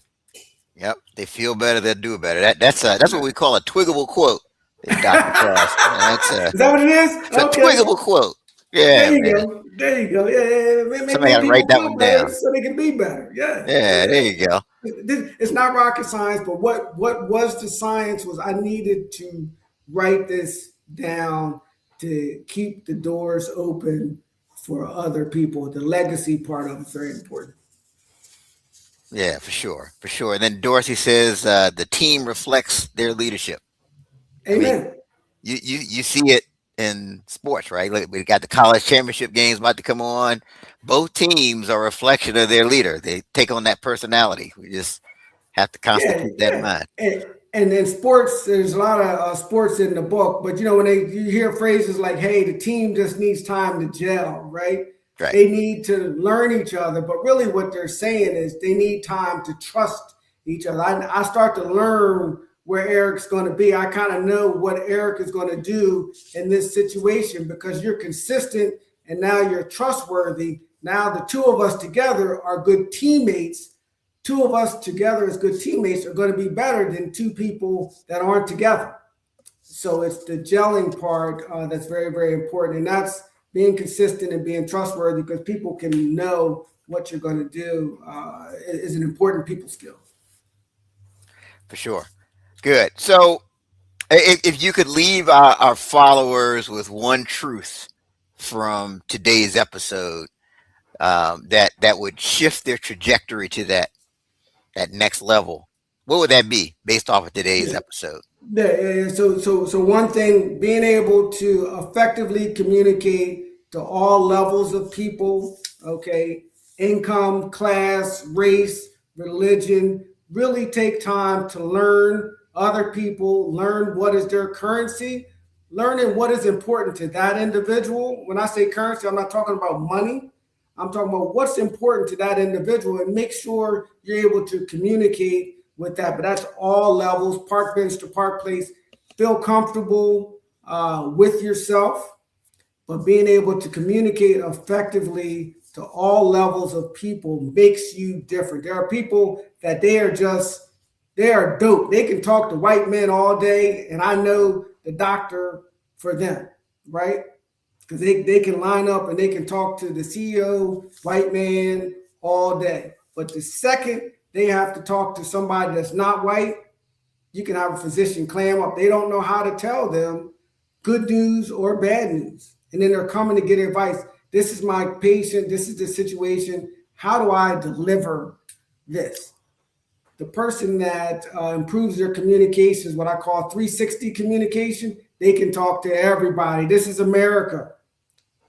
Yep, they feel better, they'll do better. That's what we call a twiggable quote, Dr. Cross. Is that what it is? It's a Okay. twiggable quote. There Yeah, you man. go. There you go. Yeah. Somebody got Make to write people that feel one better down. so they can be better. Yeah. Yeah, there you go. It's not rocket science, but what was the science was I needed to write this down to keep the doors open for other people. The legacy part of it is very important. Yeah, for sure, for sure. And then Dorsey says the team reflects their leadership. I mean, Amen. you see it in sports, right? Like we got the college championship games about to come on. Both teams are a reflection of their leader. They take on that personality. We just have to constantly Yeah, keep that in mind. and in sports, there's a lot of sports in the book, but you know when you hear phrases like, "Hey, the team just needs time to gel," right? Right. They need to learn each other, but really what they're saying is they need time to trust each other. I start to learn where Eric's going to be. I kind of know what Eric is going to do in this situation because you're consistent and now you're trustworthy. Now the two of us together are good teammates. Two of us together as good teammates are going to be better than two people that aren't together. So it's the gelling part that's very, very important. And that's being consistent and being trustworthy because people can know what you're going to do is an important people skill. For sure. Good. So if you could leave our followers with one truth from today's episode, that would shift their trajectory to that next level, what would that be based off of today's Yeah. episode? Yeah. So one thing, being able to effectively communicate to all levels of people, okay, income, class, race, religion, really take time to learn other people, learn what is their currency, learning what is important to that individual. When I say currency, I'm not talking about money. I'm talking about what's important to that individual and make sure you're able to communicate with that. But that's all levels, park bench to park place. Feel comfortable with yourself, but being able to communicate effectively to all levels of people makes you different. There are people that they are dope. They can talk to white men all day, and I know the doctor for them, right? Because they can line up and they can talk to the CEO, white man, all day. But the second they have to talk to somebody that's not white, you can have a physician clam up. They don't know how to tell them good news or bad news. And then they're coming to get advice. This is my patient. This is the situation. How do I deliver this? The person that improves their communications, what I call 360 communication, they can talk to everybody. This is America.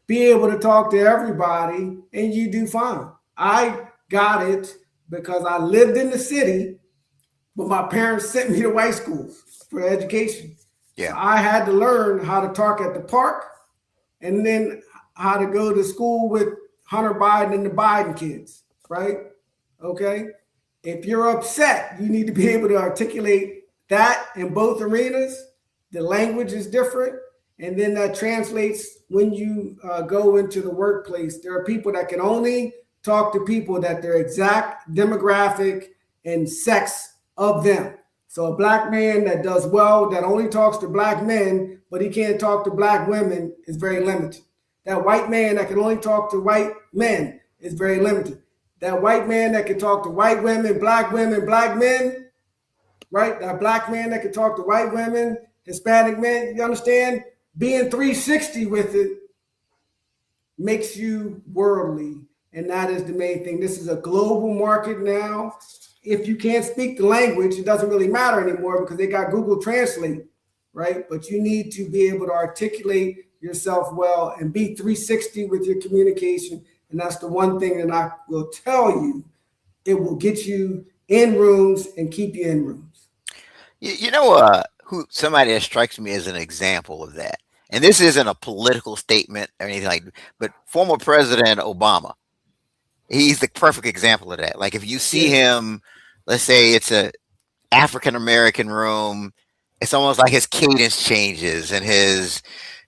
Be able to talk to everybody and you do fine. I got it because I lived in the city, but my parents sent me to white schools for education. So Yeah. I had to learn how to talk at the park and then how to go to school with Hunter Biden and the Biden kids, right? Okay. If you're upset, you need to be able to articulate that in both arenas. The language is different. And then that translates when you go into the workplace. There are people that can only talk to people that their exact demographic and sex of them. So a black man that does well, that only talks to black men, but he can't talk to black women is very limited. That white man that can only talk to white men is very limited. That white man that can talk to white women, black men, right? That black man that can talk to white women, Hispanic men, you understand? Being 360 with it makes you worldly. And that is the main thing. This is a global market now. If you can't speak the language, it doesn't really matter anymore because they got Google Translate, right? But you need to be able to articulate yourself well and be 360 with your communication. And that's the one thing that I will tell you. It will get you in rooms and keep you in rooms. You know, who somebody that strikes me as an example of that, and this isn't a political statement or anything like, but former President Obama, he's the perfect example of that. Like if you see Yeah. him, let's say it's African American room, it's almost like his cadence changes and his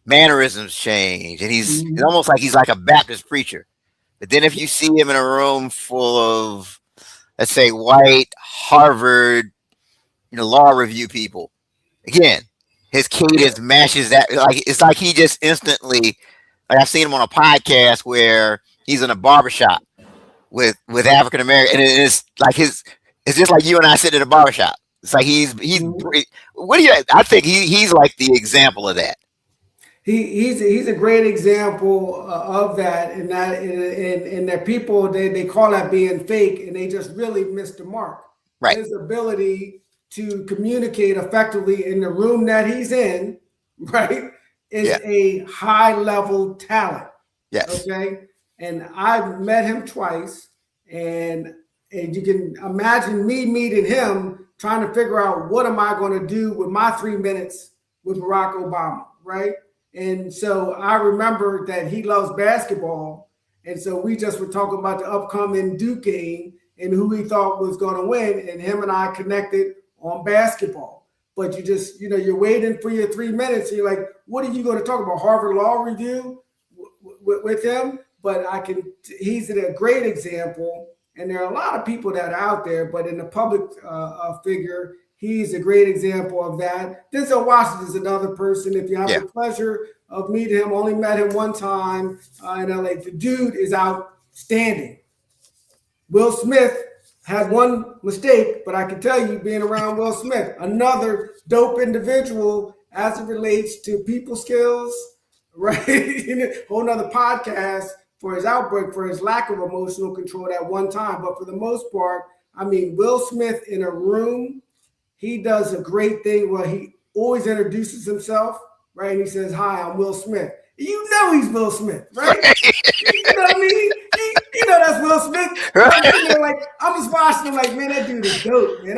mannerisms change, and it's Mhm. almost like he's like a Baptist preacher. But then if you see him in a room full of, let's say, white Harvard, law review people, again, his Yeah. cadence matches that. Like it's like he just instantly, like I've seen him on a podcast where he's in a barbershop with African American, and it's like it's just like you and I sitting in a barbershop. It's like Mhm. what do you? I think he's like the example of that. He's a great example of that, and that people they call that being fake, and they just really missed the mark. Right. His ability to communicate effectively in the room that he's in, right, is Yeah. a high level talent. Yes. Okay, and I've met him twice, and you can imagine me meeting him trying to figure out what am I going to do with my 3 minutes with Barack Obama, right? And so I remember that he loves basketball. And so we just were talking about the upcoming Duke game and who he thought was going to win. And him and I connected on basketball. But you're waiting for your 3 minutes. And you're like, what are you going to talk about? Harvard Law Review with him? But he's a great example. And there are a lot of people that are out there, but in the public figure, he's a great example of that. Denzel Washington is another person. If you have Yeah. the pleasure of meeting him, only met him one time in LA. The dude is outstanding. Will Smith had one mistake, but I can tell you, being around Will Smith, another dope individual as it relates to people skills, right? Whole nother podcast for his outbreak, for his lack of emotional control at one time. But for the most part, I mean, Will Smith in a room, he does a great thing where he always introduces himself, right? And he says, "Hi, I'm Will Smith." You know he's Will Smith, right? You know what I mean? You know that's Will Smith. And I'm sitting there like, I'm just watching him like, man, that dude is dope, man.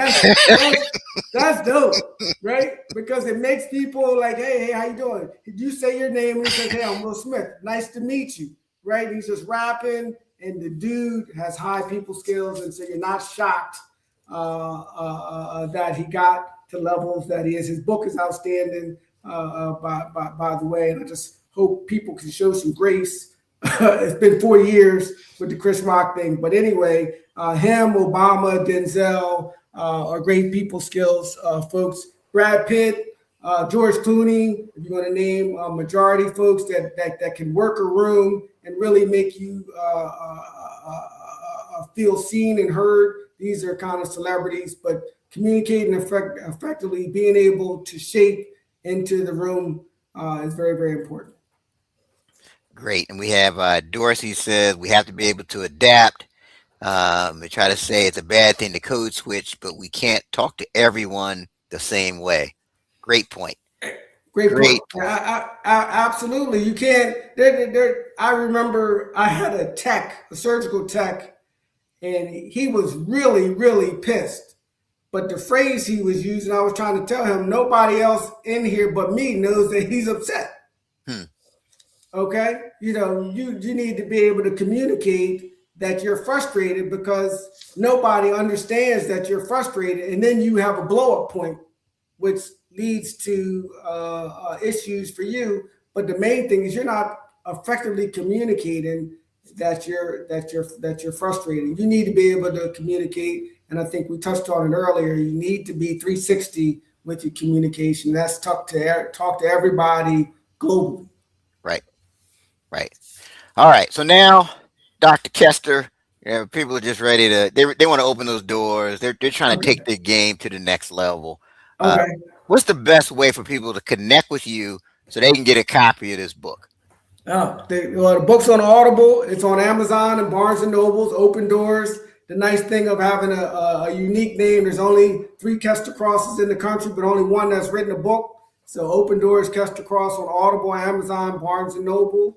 That's dope, right? Because it makes people like, hey, how you doing? You say your name and he says, hey, I'm Will Smith. Nice to meet you, right? He's just rapping, and the dude has high people skills, and so you're not shocked that he got to levels that he is. His book is outstanding, by the way, and I just hope people can show some grace. It's been 4 years with the Chris Rock thing, but anyway, him, Obama, Denzel are great people skills folks. Brad Pitt, George Clooney, if you're going to name majority folks that can work a room and really make you feel seen and heard. These are kind of celebrities, but communicating effectively, being able to shape into the room is very, very important. Great. And we have Dorsey says we have to be able to adapt. We try to say it's a bad thing to code switch, but we can't talk to everyone the same way. Great point. Great point. Great point. Absolutely. You can't. I remember I had a surgical tech, and he was really, really pissed. But the phrase he was using, I was trying to tell him, nobody else in here but me knows that he's upset. Hmm. Okay, you need to be able to communicate that you're frustrated because nobody understands that you're frustrated, and then you have a blow up point, which leads to issues for you. But the main thing is you're not effectively communicating that you're frustrated. You need to be able to communicate, and I think we touched on it earlier. You need to be 360 with your communication. That's talk to everybody globally. Right. Right. All right. So now, Dr. Kester, people are just ready to, they want to open those doors. They're trying to take Okay. their game to the next level. Uh, Okay. what's the best way for people to connect with you so they can get a copy of this book? The book's on Audible. It's on Amazon and Barnes and Nobles. Open Doors. The nice thing of having a unique name. There's only 3 Kester Crosses in the country, but only one that's written a book. So Open Doors, Kester Crosse on Audible, Amazon, Barnes and Noble.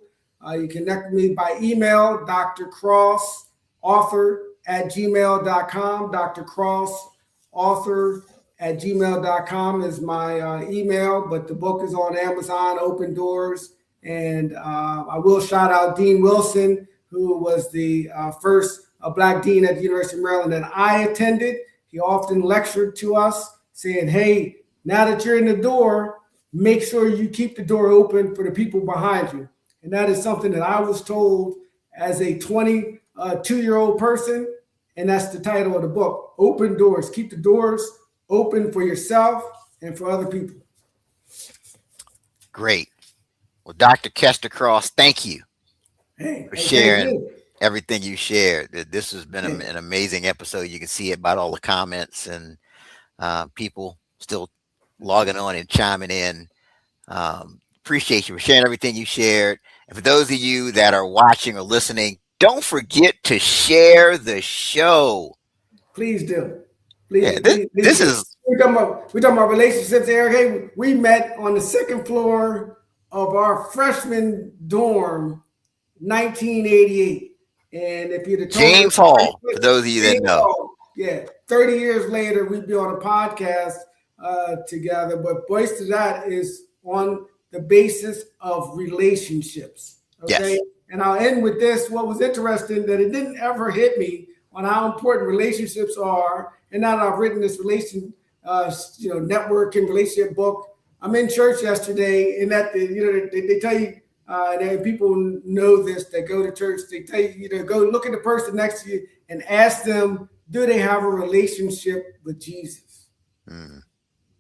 You connect with me by email, Dr. Crosse, author at gmail.com. Dr. Crosse, author at gmail.com is my email, but the book is on Amazon, Open Doors. And I will shout out Dean Wilson, who was the first Black dean at the University of Maryland that I attended. he often lectured to us saying, hey, now that you're in the door, make sure you keep the door open for the people behind you. And that is something that I was told as a 22-year-old person. And that's the title of the book, Open Doors. Keep the doors open for yourself and for other people. Great. Well, Dr. Kester Crosse, thank you for sharing everything you shared. This has been an amazing episode. You can see about all the comments and people still logging on and chiming in. Appreciate you for sharing everything you shared. And for those of you that are watching or listening, don't forget to share the show. Please do. Please, yeah, this do. Is we're talking about relationships, Eric. Hey, we met on the second floor of our freshman dorm, 1988. And if you'd have told James Hall, for those of you that know. Hall, yeah, 30 years later, we'd be on a podcast together. But voice to that is on the basis of relationships. Okay. Yes. And I'll end with this. What was interesting that it didn't ever hit me on how important relationships are. And now that I've written this network and relationship book, I'm in church yesterday, and that they tell you, and people know this that go to church. They tell you, go look at the person next to you and ask them, do they have a relationship with Jesus? Mm.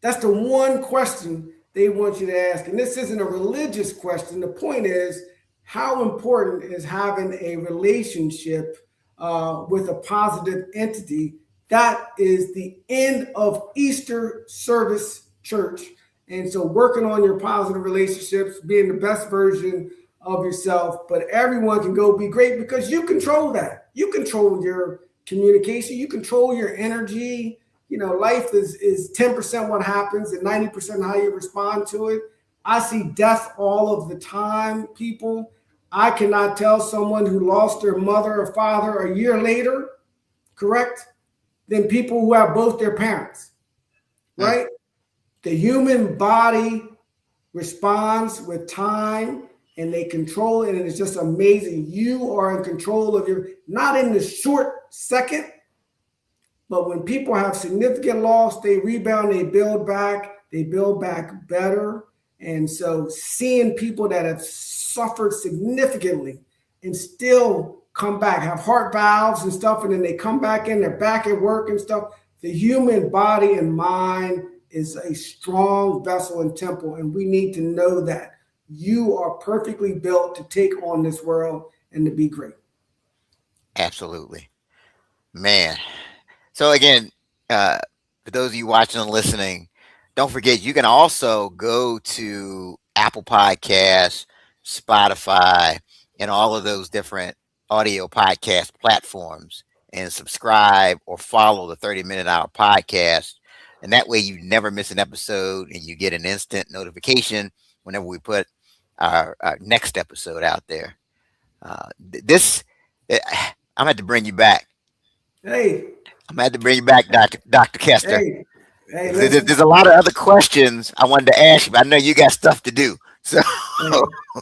That's the one question they want you to ask. And this isn't a religious question. The point is, how important is having a relationship with a positive entity? That is the end of Easter service church. And so working on your positive relationships, being the best version of yourself, but everyone can go be great because you control that. You control your communication. You control your energy. Life is 10% what happens and 90% how you respond to it. I see death all of the time, people. I cannot tell someone who lost their mother or father a year later, correct, than people who have both their parents, right? The human body responds with time and they control it. And it's just amazing. You are in control of not in the short second, but when people have significant loss, they rebound, they build back better. And so seeing people that have suffered significantly and still come back, have heart valves and stuff, and then they come back in, they're back at work and stuff. The human body and mind is a strong vessel and temple, and we need to know that you are perfectly built to take on this world and to be great. Absolutely, man. So again, for those of you watching and listening, don't forget you can also go to Apple Podcasts, Spotify, and all of those different audio podcast platforms and subscribe or follow the 30-Minute Hour podcast. And that way you never miss an episode and you get an instant notification whenever we put our next episode out there. I'm going to have to bring you back. Hey. I'm going to have to bring you back, Dr. Kester. Hey, there's a lot of other questions I wanted to ask you, but I know you got stuff to do. So,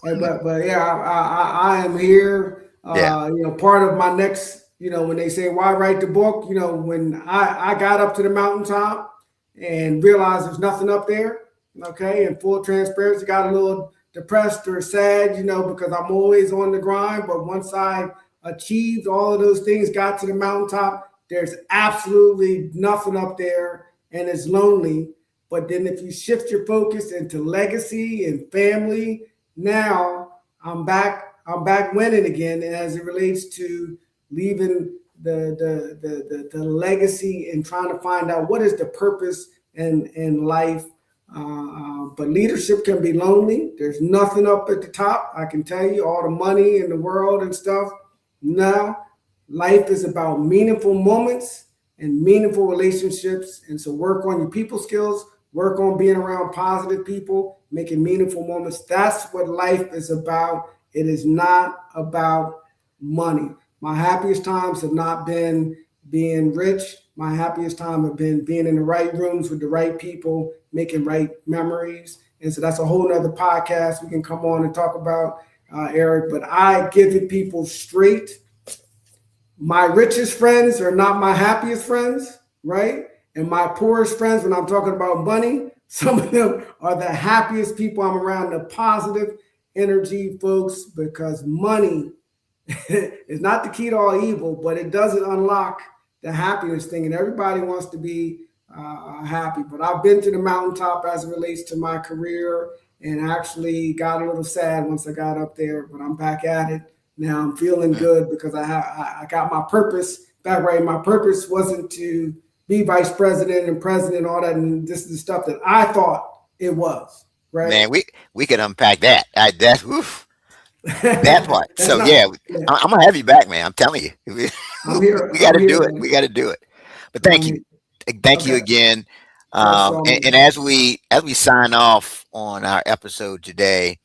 but yeah, I am here. Part of my next, when they say why write the book, when I got up to the mountaintop and realized there's nothing up there, okay, and full transparency, got a little depressed or sad, because I'm always on the grind. But once I achieved all of those things, got to the mountaintop, there's absolutely nothing up there, and it's lonely. But then if you shift your focus into legacy and family, now I'm back winning again. And as it relates to leaving the legacy and trying to find out what is the purpose in life. But leadership can be lonely. There's nothing up at the top. I can tell you, all the money in the world and stuff. Now, life is about meaningful moments and meaningful relationships. And so work on your people skills, work on being around positive people, making meaningful moments. That's what life is about. It is not about money. My happiest times have not been being rich. My happiest time have been being in the right rooms with the right people, making right memories. And so that's a whole nother podcast we can come on and talk about, Eric. But I give it people straight. My richest friends are not my happiest friends. right? And my poorest friends, when I'm talking about money, some of them are the happiest people I'm around, the positive energy folks, because money is not the key to all evil, but it doesn't unlock the happiness thing. And everybody wants to be happy. But I've been to the mountaintop as it relates to my career, and actually got a little sad once I got up there, but I'm back at it. Now I'm feeling good because I got my purpose back right. My purpose wasn't to be vice president and president and all that, and this is the stuff that I thought it was, right? Man, we could unpack that. That's oof, that part. That's So not, yeah, yeah. I'm gonna have you back, man. I'm telling you, we I'm here. got I'm to here, do it. man. We got to do it. But I'm thank you, here. thank you Okay. again. That's all, And man. as we sign off on our episode today,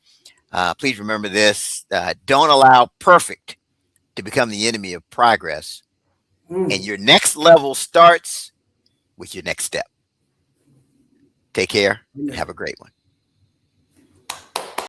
please remember this: don't allow perfect to become the enemy of progress. And Mm. your next level starts with your next step. Take care and have Amen. a great one.